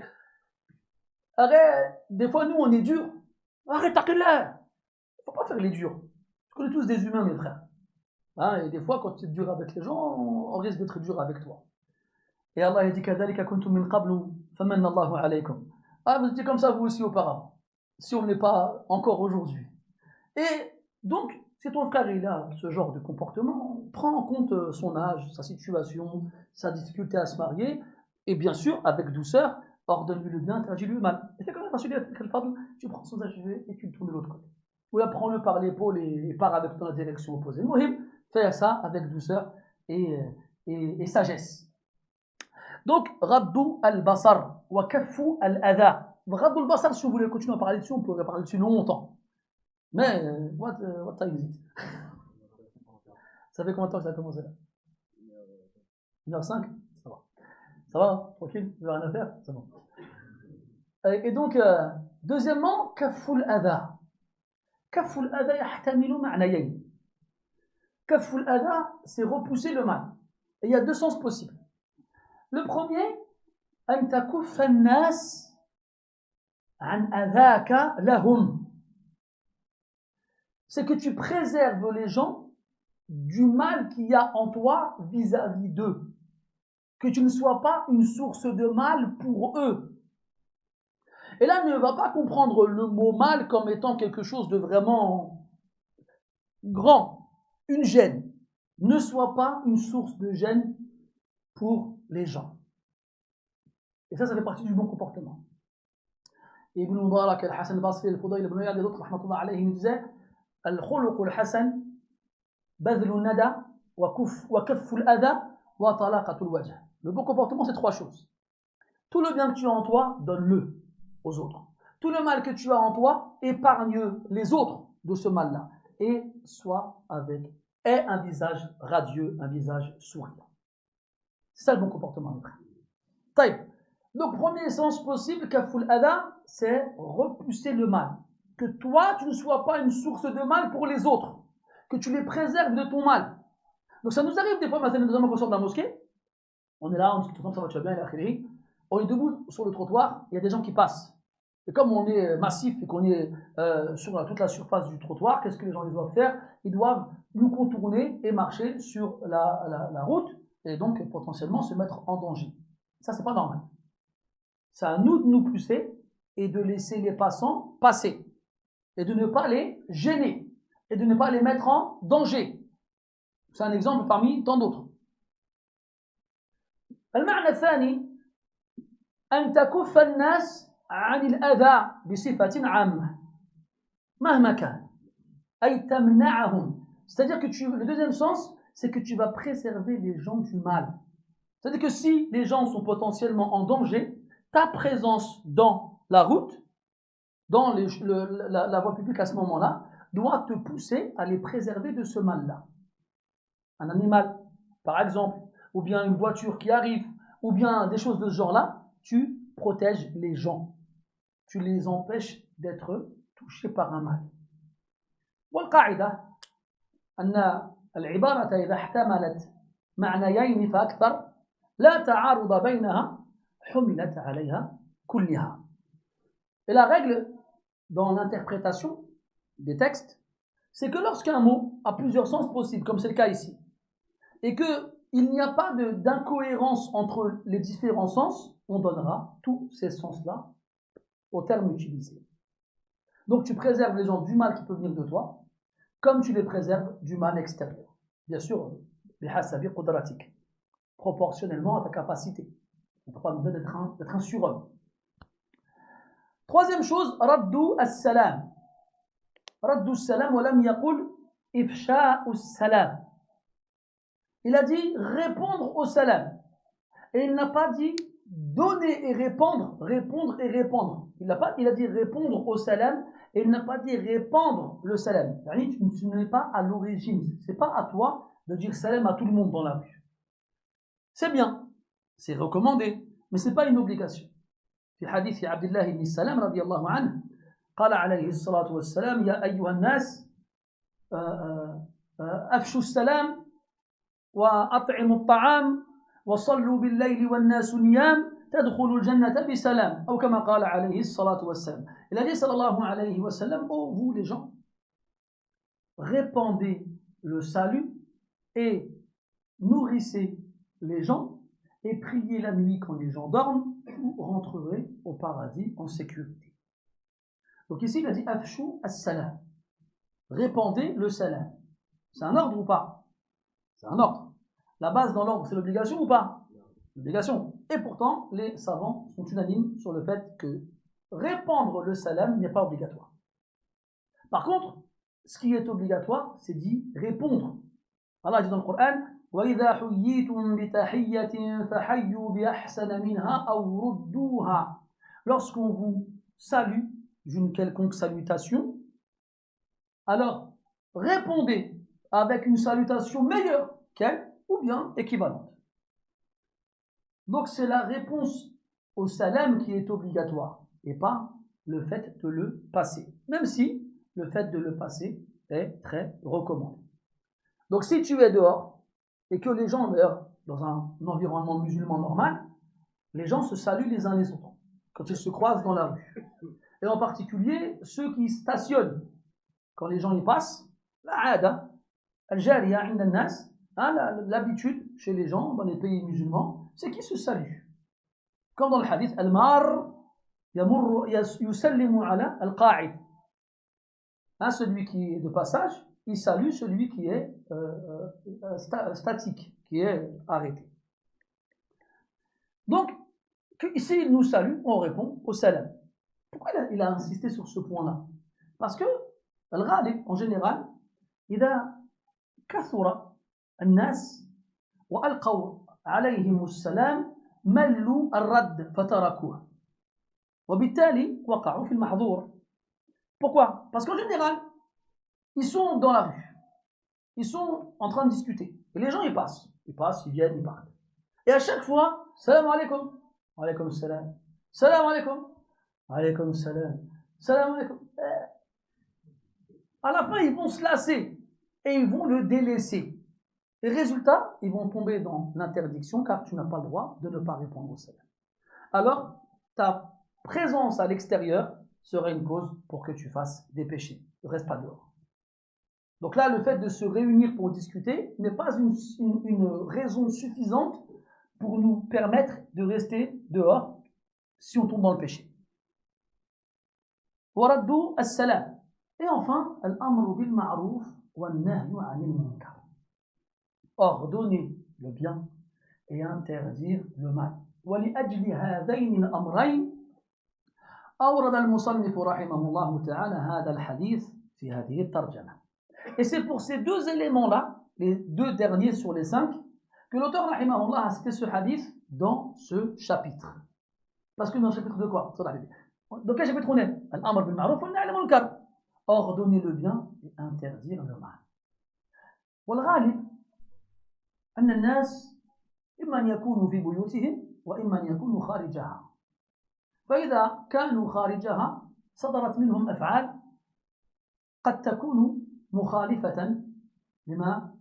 Arrête, des fois, nous, on est durs. Arrête, t'as quelle heure? Faut pas faire les durs. On est tous des humains, mes frères. Hein, et des fois, quand tu es dur avec les gens, on risque d'être dur avec toi. Et Allah a dit كَذَلِكَ كُنْتُم مِّن قَبْلُ فَمَنَّ اللَّهُ عَلَيْكُمْ. Ah, vous étiez comme ça vous aussi auparavant, si on n'est pas encore aujourd'hui. Et donc, si ton frère il a ce genre de comportement, prends en compte son âge, sa situation, sa difficulté à se marier, et bien sûr, avec douceur, ordonne-lui le bien, interdis-lui le mal. Et c'est comme ça, celui avec le fadl, tu prends son achevé et tu le tournes de l'autre côté. Ou là, prends-le par l'épaule et pars avec toi dans la direction opposée. Mohim, fais ça avec douceur et sagesse. Donc, Raddu al-Basar wa Kaffu al-Adha. Raddu al-Basar, si vous voulez continuer à parler dessus, on pourrait parler dessus longtemps. Mais, what time is it? Ça fait combien de temps que ça a commencé là? 1h05? Ça va. Ça va, hein? Tranquille? Vous n'avez rien à faire? C'est bon. Et donc, deuxièmement, kaful adha. Kaful adha yahtamilu ma'nayayn. Kaful adha, c'est repousser le mal. Et il y a deux sens possibles. Le premier, an takuffa an-nas an adhaka lahum. C'est que tu préserves les gens du mal qu'il y a en toi vis-à-vis d'eux. Que tu ne sois pas une source de mal pour eux. Et là, ne va pas comprendre le mot mal comme étant quelque chose de vraiment grand, une gêne. Ne sois pas une source de gêne pour les gens. Et ça fait partie du bon comportement. Ibn Mubarak, Al-Hassan al-Basri, Al-Fudayl ibn Iyad et d'autres, rahmatullah alayhi, nous disaient Al-khuluq al-hasan, badl al-nada, wa kaffu al-adha, wa talaqatu al-wajh. Le bon comportement, c'est trois choses. Tout le bien que tu as en toi, donne-le aux autres. Tout le mal que tu as en toi, épargne les autres de ce mal-là. Et aie un visage radieux, un visage souriant. C'est ça le bon comportement, mes frères. Taïb. Donc, premier sens possible, kaful adha, c'est repousser le mal. Que toi, tu ne sois pas une source de mal pour les autres. Que tu les préserves de ton mal. Donc, ça nous arrive des fois, notamment quand on sort de la mosquée, on est là, on dit, ça va, tu vas bien, on est debout sur le trottoir, il y a des gens qui passent. Et comme on est massif et qu'on est sur toute la surface du trottoir, qu'est-ce que les gens doivent faire? Ils doivent nous contourner et marcher sur la route et donc potentiellement se mettre en danger. Ça, c'est pas normal. C'est à nous de nous pousser et de laisser les passants passer et de ne pas les gêner et de ne pas les mettre en danger. C'est un exemple parmi tant d'autres. المعنى الثاني أن تكف الناس عن الأذى بصفة عامة مهما كان أي تمنعهم. C'est-à-dire que le deuxième sens, c'est que tu vas préserver les gens du mal. C'est-à-dire que si les gens sont potentiellement en danger, ta présence dans la route, dans la voie publique à ce moment-là, doit te pousser à les préserver de ce mal-là. Un animal, par exemple, ou bien une voiture qui arrive, ou bien des choses de ce genre-là, tu protèges les gens. Tu les empêches d'être touchés par un mal. والقاعدة أن العبارة إذا احتملت معنيين فأكثر لا تعارض بينها حملت عليها كلها. Et la règle dans l'interprétation des textes, c'est que lorsqu'un mot a plusieurs sens possibles, comme c'est le cas ici, et qu'il n'y a pas d'incohérence entre les différents sens, on donnera tous ces sens-là au terme utilisé. Donc tu préserves les gens du mal qui peut venir de toi, comme tu les préserves du mal extérieur. Bien sûr, bihasabi qudratik, proportionnellement à ta capacité. On ne peut pas nous donner d'être un surhomme. Troisième chose, raddu as-salam. Raddu as-salam wa lam yaqul ifsha'u as-salam. Il a dit répondre au salam. Et il n'a pas dit donner et répondre, répondre et répondre. Il a dit répondre au salam et il n'a pas dit répandre le salam. Tu n'es pas à l'origine. C'est pas à toi de dire salam à tout le monde dans la rue. C'est bien, c'est recommandé, mais c'est pas une obligation. في حديث عبد الله بن السلام رضي الله عنه قال عليه الصلاة والسلام يا أيها الناس أفشوا السلام وأطعموا الطعام وصلوا بالليل والناس نيام تدخلوا الجنة بسلام أو كما قال عليه الصلاة والسلام. Il a dit sallallahu alayhi wa sallam, oh vous les gens, répandez le salut et nourrissez les gens et priez la nuit quand les gens dorment, vous rentrerez au paradis en sécurité. Donc ici il a dit afshu as-salam, répandez le salam. C'est un ordre ou pas? C'est un ordre. La base dans l'ordre, c'est l'obligation ou pas? L'obligation. Et pourtant, les savants sont unanimes sur le fait que répandre le salam n'est pas obligatoire. Par contre, ce qui est obligatoire, c'est d'y répondre. Allah dit dans le Coran وَإِذَا حُيِّيتُمْ بِتَحِيَّةٍ فَحَيُّوا بِأَحْسَنَ مِنْهَا أَوْ رُدُّوهَا. Lorsqu'on vous salue d'une quelconque salutation, alors répondez avec une salutation meilleure qu'elle ou bien équivalente. Donc c'est la réponse au salam qui est obligatoire et pas le fait de le passer, même si le fait de le passer est très recommandé. Donc si tu es dehors et que les gens, d'ailleurs, dans un environnement musulman normal, les gens se saluent les uns les autres quand ils se croisent dans la rue. Et en particulier ceux qui stationnent. Quand les gens y passent, l'habitude chez les gens dans les pays musulmans, c'est qu'ils se saluent. Comme dans le hadith, al-mar yusallimu ala al-qa'id. Celui qui est de passage, il salue celui qui est statique, qui est arrêté. Donc, ici il nous salue, on répond au salam. Pourquoi il a insisté sur ce point-là? Parce que al-ghalib, en général, إذا كثر الناس وألقوا عليهم السلام ملوا الرد فتركوه وبالتالي وقعوا في المحظور. Pourquoi? Parce qu'en général, ils sont dans la rue, ils sont en train de discuter, et les gens ils passent, ils viennent, ils partent. Et à chaque fois, salam alaikum, alaikum salam, salam alaikum, alaikum salam, salam alaikum. À la fin, ils vont se lasser et ils vont le délaisser. Et résultat, ils vont tomber dans l'interdiction car tu n'as pas le droit de ne pas répondre au salam. Alors, ta présence à l'extérieur serait une cause pour que tu fasses des péchés. Ne reste pas dehors. Donc là, le fait de se réunir pour discuter n'est pas une raison suffisante pour nous permettre de rester dehors si on tombe dans le péché. Waraddu as-salam. Et enfin, al-amru bil ma'ruf wa an-nahyu 'anil munkar. Ordonner le bien et interdire le mal. ولأجل هذين الأمرين أورد المصنف رحمه الله تعالى هذا الحديث في هذه الترجمة. Et c'est pour ces deux éléments-là, les deux derniers sur les 5, que l'auteur rahimahullah a cité ce hadith dans ce chapitre. Parce que dans le chapitre de quoi? Dans quel chapitre on est? Al-amr bil ma'ruf wa an-nahy 'anil munkar. Ordonner le bien et interdire le mal. والغالب أن الناس إما أن يكونوا في بيوتهم وإما أن يكونوا خارجها. فإذا كانوا خارجها صدرت منهم أفعال قد تكون مخالفة لما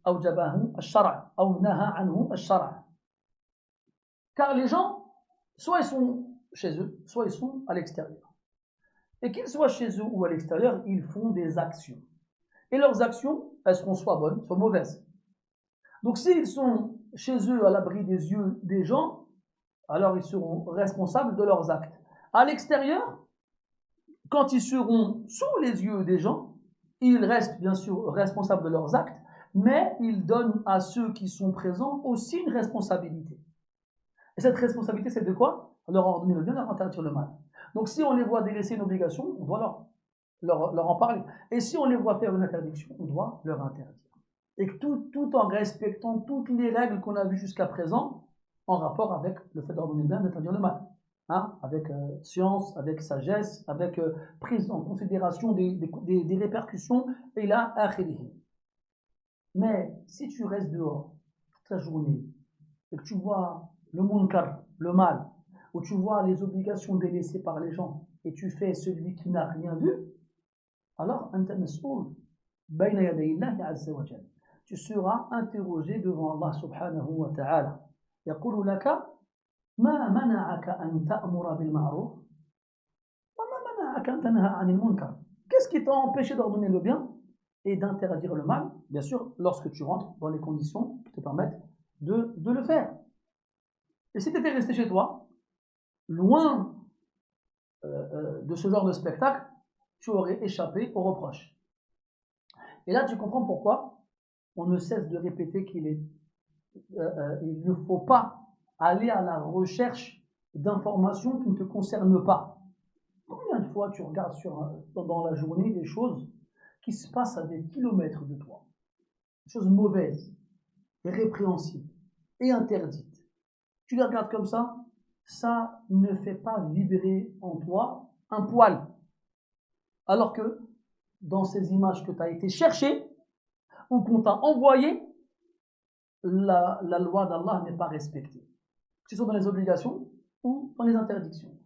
أوجبه الشرع أو نهى عنه الشرع. Car les gens, soit ils sont chez eux, soit ils sont à l'extérieur. Et qu'ils soient chez eux ou à l'extérieur, ils font des actions. Et leurs actions, elles seront soit bonnes, soit mauvaises. Donc s'ils sont chez eux à l'abri des yeux des gens, alors ils seront responsables de leurs actes. À l'extérieur, quand ils seront sous les yeux des gens, ils restent bien sûr responsables de leurs actes, mais ils donnent à ceux qui sont présents aussi une responsabilité. Et cette responsabilité, c'est de quoi? Leur ordonner le bien, leur interdire le mal. Donc si on les voit délaisser une obligation, on doit leur en parler. Et si on les voit faire une interdiction, on doit leur interdire. Et tout en respectant toutes les règles qu'on a vues jusqu'à présent, en rapport avec le fait d'ordonner le bien, d'interdire le mal. Avec science, avec sagesse, avec prise en considération des répercussions, et là, akhirihi. Mais si tu restes dehors toute la journée, et que tu vois le munkar, le mal, où tu vois les obligations délaissées par les gens, et tu fais celui qui n'a rien vu, alors, anta mas'oul bayna yaday Allah azza wa jalla. Tu seras interrogé devant Allah subhanahu wa ta'ala. يقول لك ما منعك أن تأمر بالمعروف وما منعك أن تنهى عن المنكر. Qu'est-ce qui t'a empêché d'ordonner le bien et d'interdire le mal? Bien sûr, lorsque tu rentres dans les conditions qui te permettent de le faire. Et si tu étais resté chez toi, loin de ce genre de spectacle, tu aurais échappé aux reproches. Et là, tu comprends pourquoi on ne cesse de répéter il ne faut pas aller à la recherche d'informations qui ne te concernent pas. Combien de fois tu regardes dans la journée des choses qui se passent à des kilomètres de toi, des choses mauvaises, et répréhensibles et interdites. Tu les regardes comme ça ne fait pas vibrer en toi un poil. Alors que dans ces images que tu as été chercher ou qu'on t'a envoyé, la loi d'Allah n'est pas respectée. Que ce soit dans les obligations ou dans les interdictions.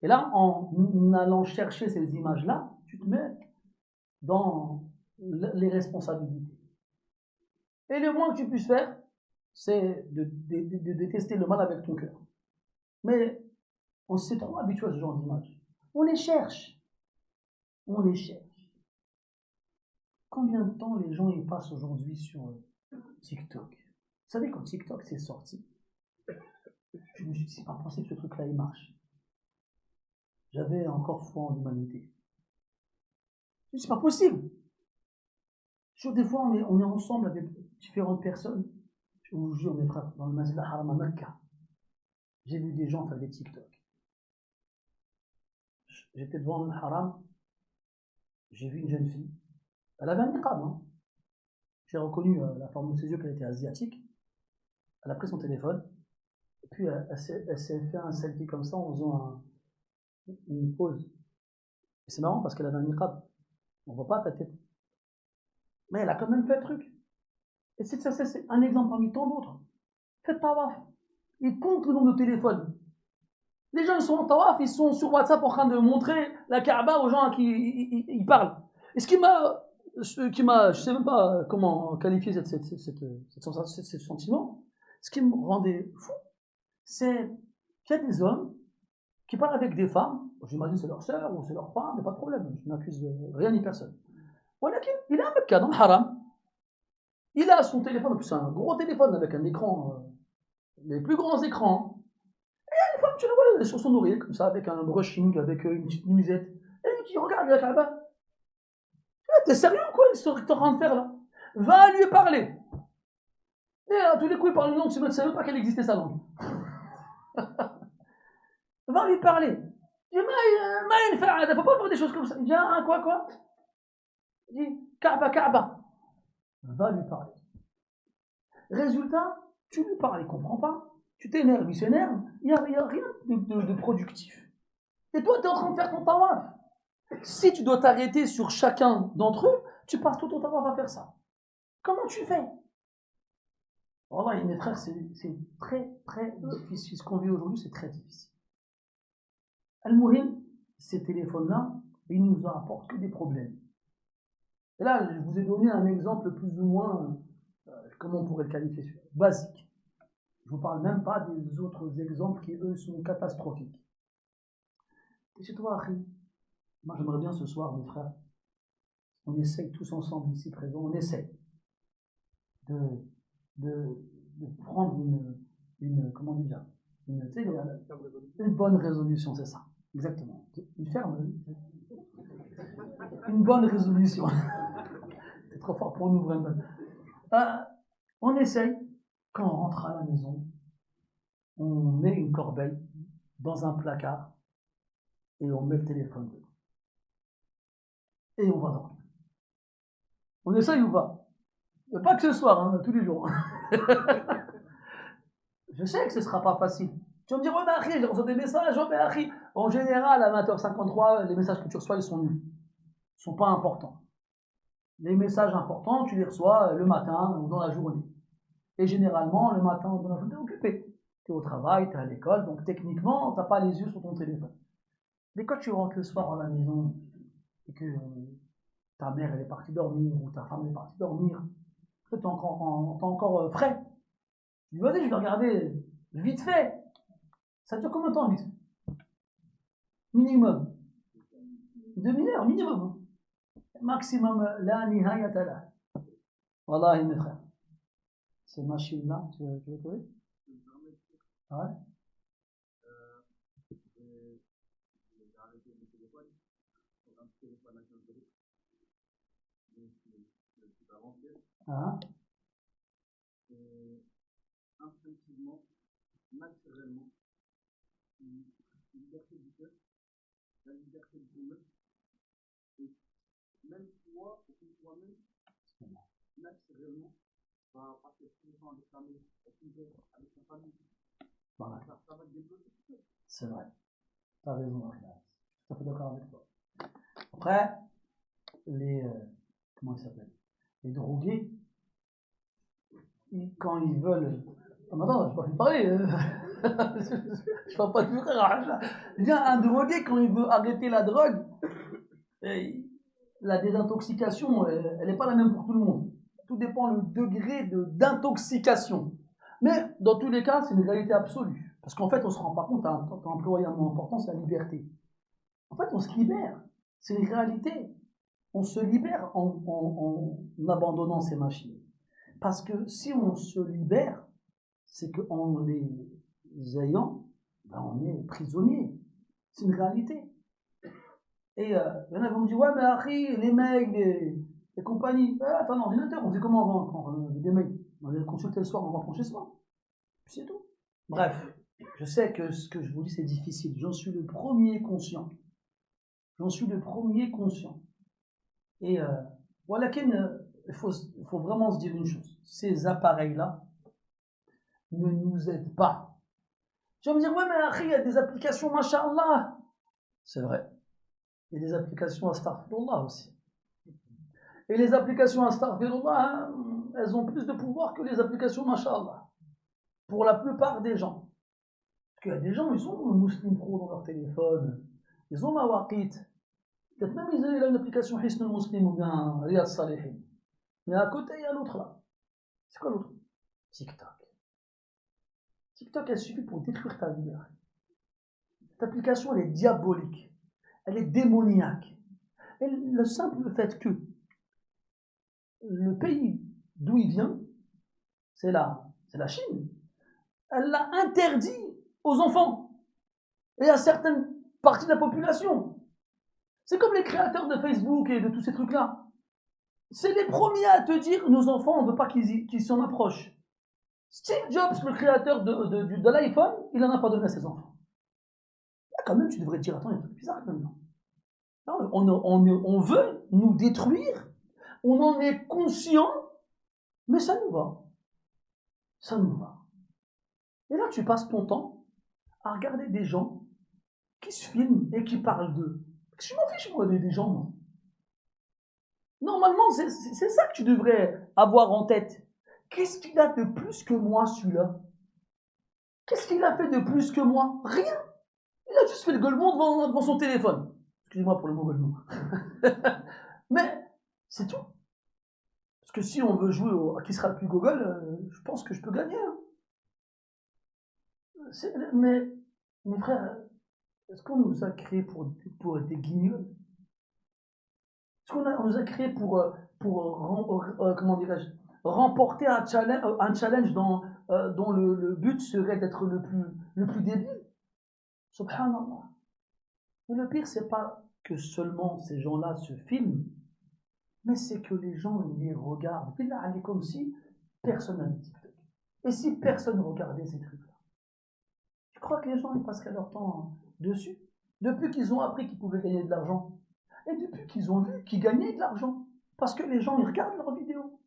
Et là, en allant chercher ces images-là, tu te mets dans les responsabilités. Et le moins que tu puisses faire, c'est de détester le mal avec ton cœur. Mais on s'est trop habitué à ce genre d'images. On les cherche. On les cherche. Combien de temps les gens y passent aujourd'hui sur TikTok? Vous savez, quand TikTok s'est sorti, je me suis dit, c'est pas possible que ce truc-là, il marche. J'avais encore foi en l'humanité. Je me dis, c'est pas possible. Des fois, on est ensemble avec différentes personnes. Je vous jure, mes frères, dans le Masjid al-Haram à Mecca, j'ai vu des gens faire des TikTok. J'étais devant le Haram, j'ai vu une jeune fille. Elle avait un niqab, hein. J'ai reconnu la forme de ses yeux qu'elle était asiatique. Elle a pris son téléphone, et puis elle s'est fait un selfie comme ça en faisant une pause. Et c'est marrant parce qu'elle avait un niqab. On ne voit pas ta tête. Mais elle a quand même fait le truc. Et c'est un exemple parmi tant d'autres. Faites tawaf. Ils comptent le nombre de téléphones. Les gens, ils sont en tawaf, ils sont sur WhatsApp en train de montrer la Kaaba aux gens à qui ils parlent. Et ce qui m'a, je sais même pas comment qualifier ce sentiment, ce qui me rendait fou, c'est qu'il y a des hommes qui parlent avec des femmes, j'imagine c'est leur sœur ou c'est leur femme, mais pas de problème, je n'accuse rien ni personne. Voilà, il a un Mecca dans le haram, il a son téléphone, en plus c'est un gros téléphone avec un écran, les plus grands écrans. Et une femme, tu la vois sur son oreiller, comme ça, avec un brushing, avec une petite nuisette. Et lui dit, regarde la Kaaba. T'es sérieux ou quoi, ce que t'es en train de faire là? Va lui parler. Et à tous les coups, il parle une langue, tu ne savais même pas qu'elle existait sa langue. Va lui parler. Il dit, il ne faut pas faire des choses comme ça. Il dit, ah, quoi? Il dit, Kaaba. Va lui parler. Résultat, tu lui parles, il ne comprend pas. Tu t'énerves, il s'énerve. Il n'y a rien de productif. Et toi, tu es en train de faire ton tawaf. Si tu dois t'arrêter sur chacun d'entre eux, tu passes tout ton tawaf à faire ça. Comment tu fais? Wallah, mes frères, c'est très, très difficile. Ce qu'on vit aujourd'hui, c'est très difficile. Al-Muhim, ces téléphones-là, ils nous apportent que des problèmes. Et là, je vous ai donné un exemple plus ou moins, comment on pourrait le qualifier, basique. Je ne vous parle même pas des autres exemples qui, eux, sont catastrophiques. Et chez toi, Akhi, moi j'aimerais bien ce soir, mes frères, on essaye tous ensemble ici présents, on essaye de prendre une comment dire, une bonne résolution, c'est ça, exactement. Une bonne résolution. C'est trop fort pour nous, vraiment. On essaye, quand on rentre à la maison, on met une corbeille dans un placard et on met le téléphone dedans. Et on va dormir. On essaye ou pas? Pas que ce soir, hein, tous les jours. Je sais que ce ne sera pas facile. Tu vas me dire, ouais, mais Akhi, je reçois des messages, ouais, mais Akhi. En général, à 20h53, les messages que tu reçois, ils sont nuls. Ils ne sont pas importants. Les messages importants, tu les reçois le matin ou dans la journée. Et généralement, le matin ou dans la journée, tu es occupé. Tu es au travail, tu es à l'école, donc techniquement, tu n'as pas les yeux sur ton téléphone. Mais quand tu rentres le soir à la maison et que ta mère elle est partie dormir ou ta femme est partie dormir, tu es encore frais. Tu dis, vas-y, je vais regarder vite fait. Ça dure combien de temps, vite fait? Minimum. 1/2 heure, minimum. Maximum, la nihayata la. Wallahi, mes frères. Ces machines-là, tu veux trouver? Ouais. Ah. Instinctivement, naturellement, une liberté du cœur, la liberté de ton œuvre, et même toi, toi-même, naturellement, va passer plus de temps avec ta mère, avec ta famille. Voilà. Ça va te débloquer. C'est vrai. Tu as raison, je suis tout à fait d'accord avec toi. Après, les comment ils s'appellent, les drogués, quand ils veulent. Ah, mais attends, je peux pas parler. Je ne vais pas tout faire. Bien, un drogué, quand il veut arrêter la drogue, la désintoxication, elle n'est pas la même pour tout le monde. Tout dépend du degré d'intoxication. Mais dans tous les cas, c'est une réalité absolue. Parce qu'en fait, on ne se rend pas compte, tu as employé un mot important, c'est la liberté. En fait, on se libère. C'est une réalité. On se libère en abandonnant ces machines. Parce que si on se libère, c'est qu'en les ayant, ben on est prisonnier. C'est une réalité. Et il y en a qui vont me dire, ouais, mais Harry, les mails, les compagnies, attends, un ordinateur, on fait comment avant quand on des mails? On va les consulter le soir, on rentre chez soi. Puis c'est tout. Bref, je sais que ce que je vous dis, c'est difficile. J'en suis le premier conscient. J'en suis le premier conscient. Et voilà il faut vraiment se dire une chose. Ces appareils-là ne nous aident pas. Tu vas me dire, ouais, mais Harry, il y a des applications, machallah. C'est vrai. Il y a des applications Astaghfirullah aussi. Et les applications Astaghfirullah, hein, elles ont plus de pouvoir que les applications Masha'Allah. Pour la plupart des gens. Parce qu'il y a des gens, ils ont le Muslim Pro dans leur téléphone. Ils ont Mawaqit. Peut-être même ils ont une application Hisn al-Muslim ou bien Riyad Salihin. Mais à côté, il y a l'autre là. C'est quoi l'autre? TikTok. TikTok, elle suffit pour détruire ta vie. Cette application, elle est diabolique. Elle est démoniaque. Et le simple fait que le pays d'où il vient, c'est la Chine, elle l'a interdit aux enfants et à certaines parties de la population. C'est comme les créateurs de Facebook et de tous ces trucs-là. C'est les premiers à te dire, nos enfants, on ne veut pas qu'ils s'en approchent. Steve Jobs, le créateur de l'iPhone, il n'en a pas donné à ses enfants. Là, quand même, tu devrais te dire, attends, il y a un truc bizarre quand même. On veut nous détruire, on en est conscient, mais ça nous va. Ça nous va. Et là, tu passes ton temps à regarder des gens qui se filment et qui parlent d'eux. Je m'en fiche, moi, des gens, moi. Normalement, c'est ça que tu devrais avoir en tête. Qu'est-ce qu'il a de plus que moi, celui-là? Qu'est-ce qu'il a fait de plus que moi? Rien. Il a juste fait le golemon devant son téléphone. Excusez-moi pour le mot golemon. Mais c'est tout. Parce que si on veut jouer à qui sera le plus gogol, je pense que je peux gagner. Hein. Mais, mes frères, est-ce qu'on nous a créés pour être des guignols? Est-ce qu'on nous a créés pour comment dirais-je, remporter un challenge dont le but serait d'être le plus débile? Subhanallah. Mais le pire, c'est pas que seulement ces gens-là se filment, mais c'est que les gens les regardent. Billah, comme si personne n'avait TikTok. Et si personne regardait ces trucs-là? Tu crois que les gens ils passeraient leur temps dessus? Depuis qu'ils ont appris qu'ils pouvaient gagner de l'argent. Et depuis qu'ils ont vu qu'ils gagnaient de l'argent. Parce que les gens, ils regardent leurs vidéos.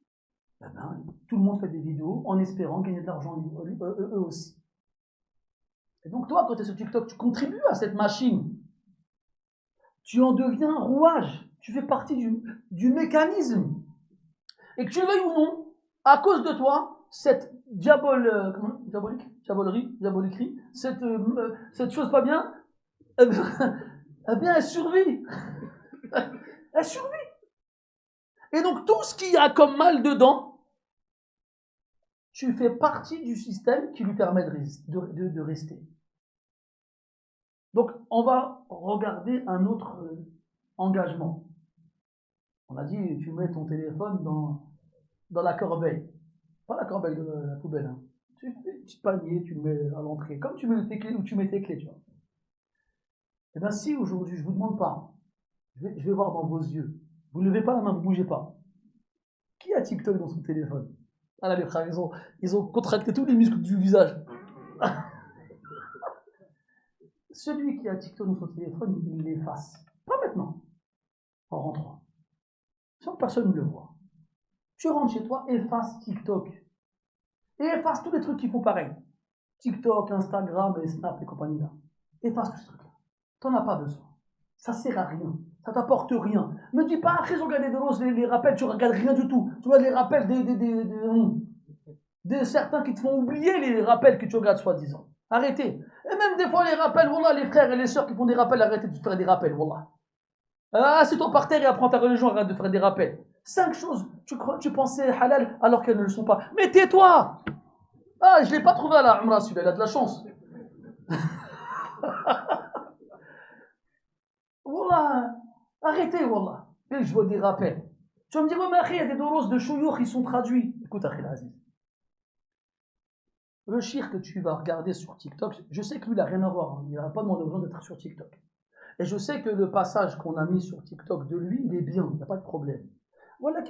Eh ben, tout le monde fait des vidéos en espérant gagner de l'argent eux aussi. Et donc toi, quand tu es sur TikTok, tu contribues à cette machine. Tu en deviens un rouage. Tu fais partie du mécanisme. Et que tu le veuilles ou non, à cause de toi, cette diaboliquerie, cette chose pas bien, eh bien, elle survit. Elle survit. Et donc, tout ce qu'il y a comme mal dedans, tu fais partie du système qui lui permet de rester. Donc, on va regarder un autre engagement. On a dit, tu mets ton téléphone dans la corbeille. Pas la corbeille de la poubelle. Hein. Tu fais un petit panier, tu le mets à l'entrée. Comme tu mets tes clés ou tu mets tes clés, tu vois. Eh bien, si aujourd'hui, je ne vous demande pas, je vais voir dans vos yeux. Vous ne levez pas la main, vous ne bougez pas. Qui a TikTok dans son téléphone? Ah là, les frères, ils ont contracté tous les muscles du visage. Celui qui a TikTok dans son téléphone, il l'efface. Pas maintenant. En rentrant. Sans que personne ne le voit. Tu rentres chez toi, efface TikTok. Et efface tous les trucs qui font pareil. TikTok, Instagram, et Snap et compagnie là. Efface tous ces trucs-là. T'en as pas besoin. Ça sert à rien. Ça t'apporte rien. Me dis pas, après, regarder de roses, les rappels, tu regardes rien du tout. Tu regardes les rappels des certains qui te font oublier les rappels que tu regardes soi-disant. Arrêtez. Et même des fois, les rappels, wallah, les frères et les sœurs qui font des rappels, arrêtez de faire des rappels, wallah. Assieds-toi par terre et apprends ta religion, arrête de faire des rappels. 5 choses, tu pensais halal alors qu'elles ne le sont pas. Mais tais-toi! Ah, je ne l'ai pas trouvé à la Umrah, celui-là, il a de la chance. Wallah, arrêtez, wallah. Et je vois des rappels. Tu vas me dire, ouais, mais après, il y a des doros de chouyour qui sont traduits. Écoute, Akhil Aziz. Le shir que tu vas regarder sur TikTok, je sais que lui, il n'a rien à voir. Il n'a pas demandé aux gens d'être sur TikTok. Et je sais que le passage qu'on a mis sur TikTok de lui, il est bien, il n'y a pas de problème. Voilà,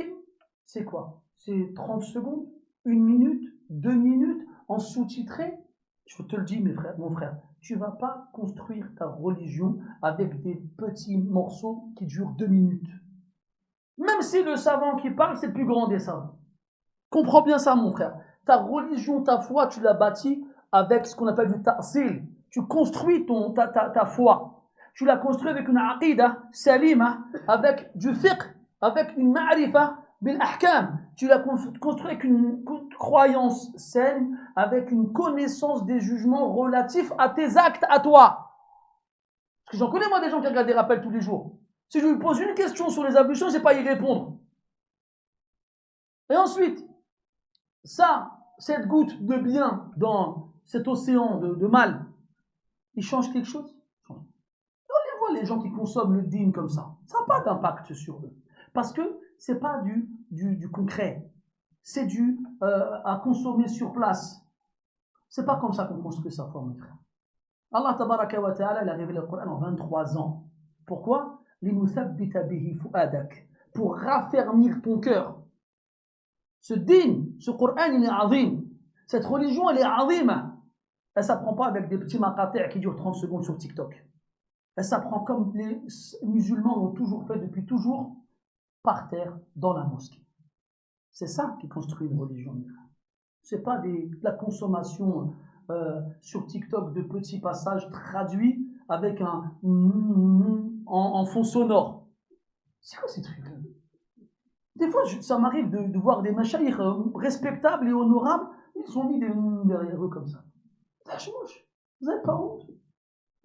c'est quoi? C'est 30 secondes, 1 minute, 2 minutes, en sous-titré. Je te le dis, mon frère, tu ne vas pas construire ta religion avec des petits morceaux qui durent 2 minutes. Même si le savant qui parle, c'est le plus grand des savants. Comprends bien ça, mon frère. Ta religion, ta foi, tu l'as bâtie avec ce qu'on appelle du ta'sil. Tu construis ta foi. Tu l'as construit avec une aqida salima, avec du fiqh, avec une ma'rifa bil ahkam. Tu l'as construit avec une croyance saine, avec une connaissance des jugements relatifs à tes actes, à toi. Parce que j'en connais moi des gens qui regardent des rappels tous les jours. Si je lui pose une question sur les ablutions, je ne sais pas y répondre. Et ensuite, cette goutte de bien dans cet océan de mal, il change quelque chose? On voit les gens qui consomment le dîn comme ça. Ça n'a pas d'impact sur eux. Parce que ce n'est pas du concret. C'est à consommer sur place. Ce n'est pas comme ça qu'on construit sa foi, mes frères. Allah tabaraka wa ta'ala, il a révélé le Coran en 23 ans. Pourquoi? Pour raffermir ton cœur. Ce dîn, ce Coran, il est azim. Cette religion, elle est azim. Elle ne s'apprend pas avec des petits maqati' qui durent 30 secondes sur TikTok. Elle s'apprend comme les musulmans l'ont toujours fait depuis toujours, par terre, dans la mosquée. C'est ça qui construit une religion. Ce n'est pas la consommation sur TikTok de petits passages traduits avec un en fond sonore. C'est quoi ces trucs-là? Des fois, ça m'arrive de voir des machaïrs respectables et honorables, ils ont mis des derrière eux comme ça. Vous n'avez pas honte?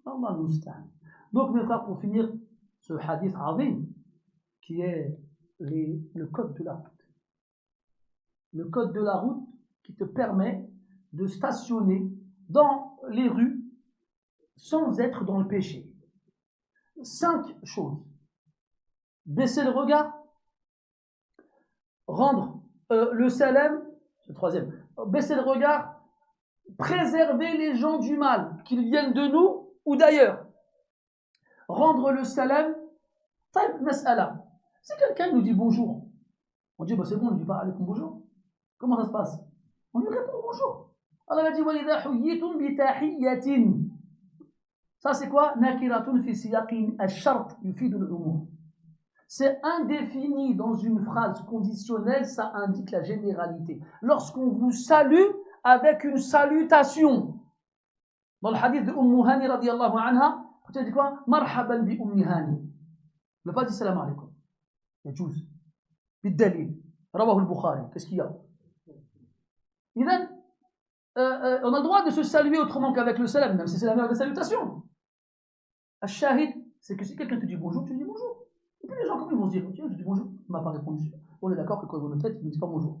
Allah nous sta'an. Donc, mes frères, pour finir, ce hadith azim, qui est le code de la route. Le code de la route qui te permet de stationner dans les rues sans être dans le péché. 5 choses. Baisser le regard, rendre le salam, c'est le 3e. Baisser le regard, préserver les gens du mal, qu'ils viennent de nous ou d'ailleurs. Rendre le salam, taïb mas'ala. Si quelqu'un nous dit bonjour, on dit bah c'est bon, on ne dit pas alaykoum bonjour. Comment ça se passe? On lui répond bonjour. Allah a dit wa idha huyyitum bi tahiyyatin. Ça c'est quoi? Nakiratun fi siyaqin ash-shart yufidu al-umur. C'est indéfini dans une phrase conditionnelle, ça indique la généralité. Lorsqu'on vous salue avec une salutation. Dans le hadith de Hani radiyallahu anha, tu as dit quoi? Marhaban bi Hani. Ne pas dire salam alaykoum. يجوز بالدليل رواه البخاري. Qu'est-ce qu'il y a? On a le droit de se saluer autrement qu'avec le salam, même si c'est la meilleure des salutations. Al-shahid, c'est que si quelqu'un te dit bonjour, tu dis bonjour. Et puis les gens, comment ils vont se dire? Tiens, je dis bonjour, il ne m'a pas répondu. On est d'accord que quand ils vont nous tête, ils ne disent pas bonjour.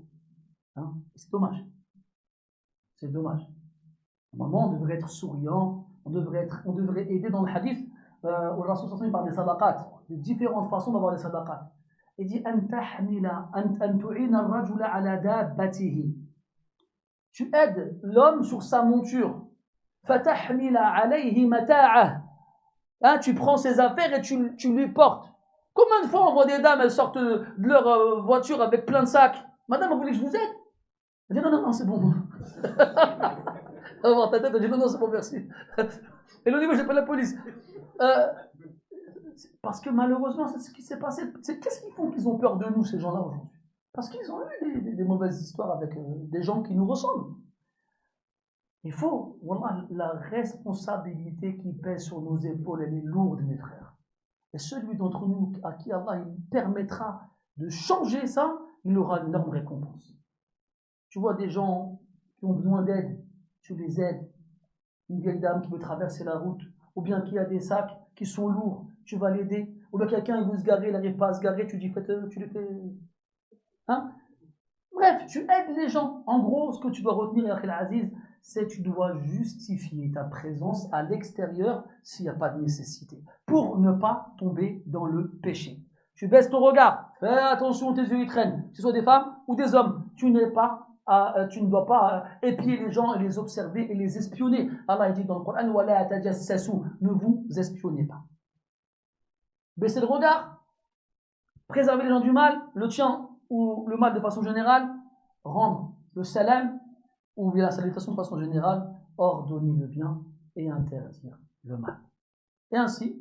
Hein? C'est dommage. C'est dommage. Normalement, on devrait être souriant, on devrait aider dans le hadith. Au Rasul sallallahu alayhi wa sallam parle des sadaqat, de différentes façons d'avoir des sadaqat. Il dit tu aides l'homme sur sa monture. Tu prends ses affaires et tu lui portes. Combien de fois on voit des dames, elles sortent de leur voiture avec plein de sacs? Madame, vous voulez que je vous aide? Elle dit non, c'est bon. Elle va voir ta tête, elle dit non, c'est bon, merci. Et l'autre dit, moi j'appelle la police. Parce que malheureusement, c'est ce qui s'est passé. Qu'est-ce qu'ils font qu'ils ont peur de nous, ces gens-là, aujourd'hui? Parce qu'ils ont eu des mauvaises histoires avec des gens qui nous ressemblent. Il faut, voilà, la responsabilité qui pèse sur nos épaules, elle est lourde, mes frères. Et celui d'entre nous à qui Allah il permettra de changer ça, il aura une énorme récompense. Tu vois des gens qui ont besoin d'aide, tu les aides. Une vieille dame qui veut traverser la route, ou bien qui a des sacs qui sont lourds, tu vas l'aider. Ou bien quelqu'un il veut se garer, il n'arrive pas à se garer, tu dis, tu lui fais... Hein? Bref, tu aides les gens. En gros, ce que tu dois retenir, Yakhil Aziz, c'est que tu dois justifier ta présence à l'extérieur s'il n'y a pas de nécessité, pour ne pas tomber dans le péché. Tu baisses ton regard, fais attention, tes yeux ils traînent, que ce soit des femmes ou des hommes. Tu ne dois pas épier les gens et les observer et les espionner. Allah dit dans le Coran, ne vous espionnez pas. Baissez le regard, préserver les gens du mal, le tien ou le mal de façon générale, rendre le salam ou bien la salutation de façon générale, ordonner le bien et interdire le mal. Et ainsi,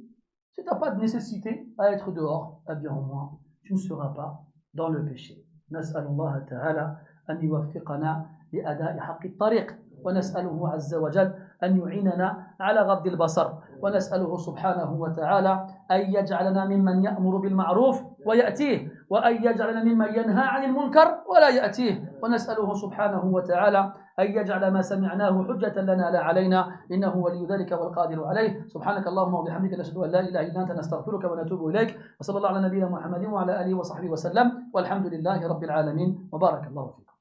si tu n'as pas de nécessité à être dehors, eh bien au moins, tu ne seras pas dans le péché. نسأل الله تعالى أن يوفقنا لأداء حق الطريق ونسأله عز وجل أن يعيننا على غض البصر ونسأله سبحانه وتعالى أن يجعلنا ممن يأمر بالمعروف ويأتيه وأن يجعلنا ممن ينهى عن المنكر ولا يأتيه ونسأله سبحانه وتعالى أن يجعل ما سمعناه حجة لنا لا علينا إنه ولي ذلك والقادر عليه سبحانك اللهم وبحمدك نشهد أن لا إله إلا أنت نستغفرك ونتوب إليك وصلى الله على نبينا محمد وعلى آله وصحبه وسلم والحمد لله رب العالمين وبارك الله فيكم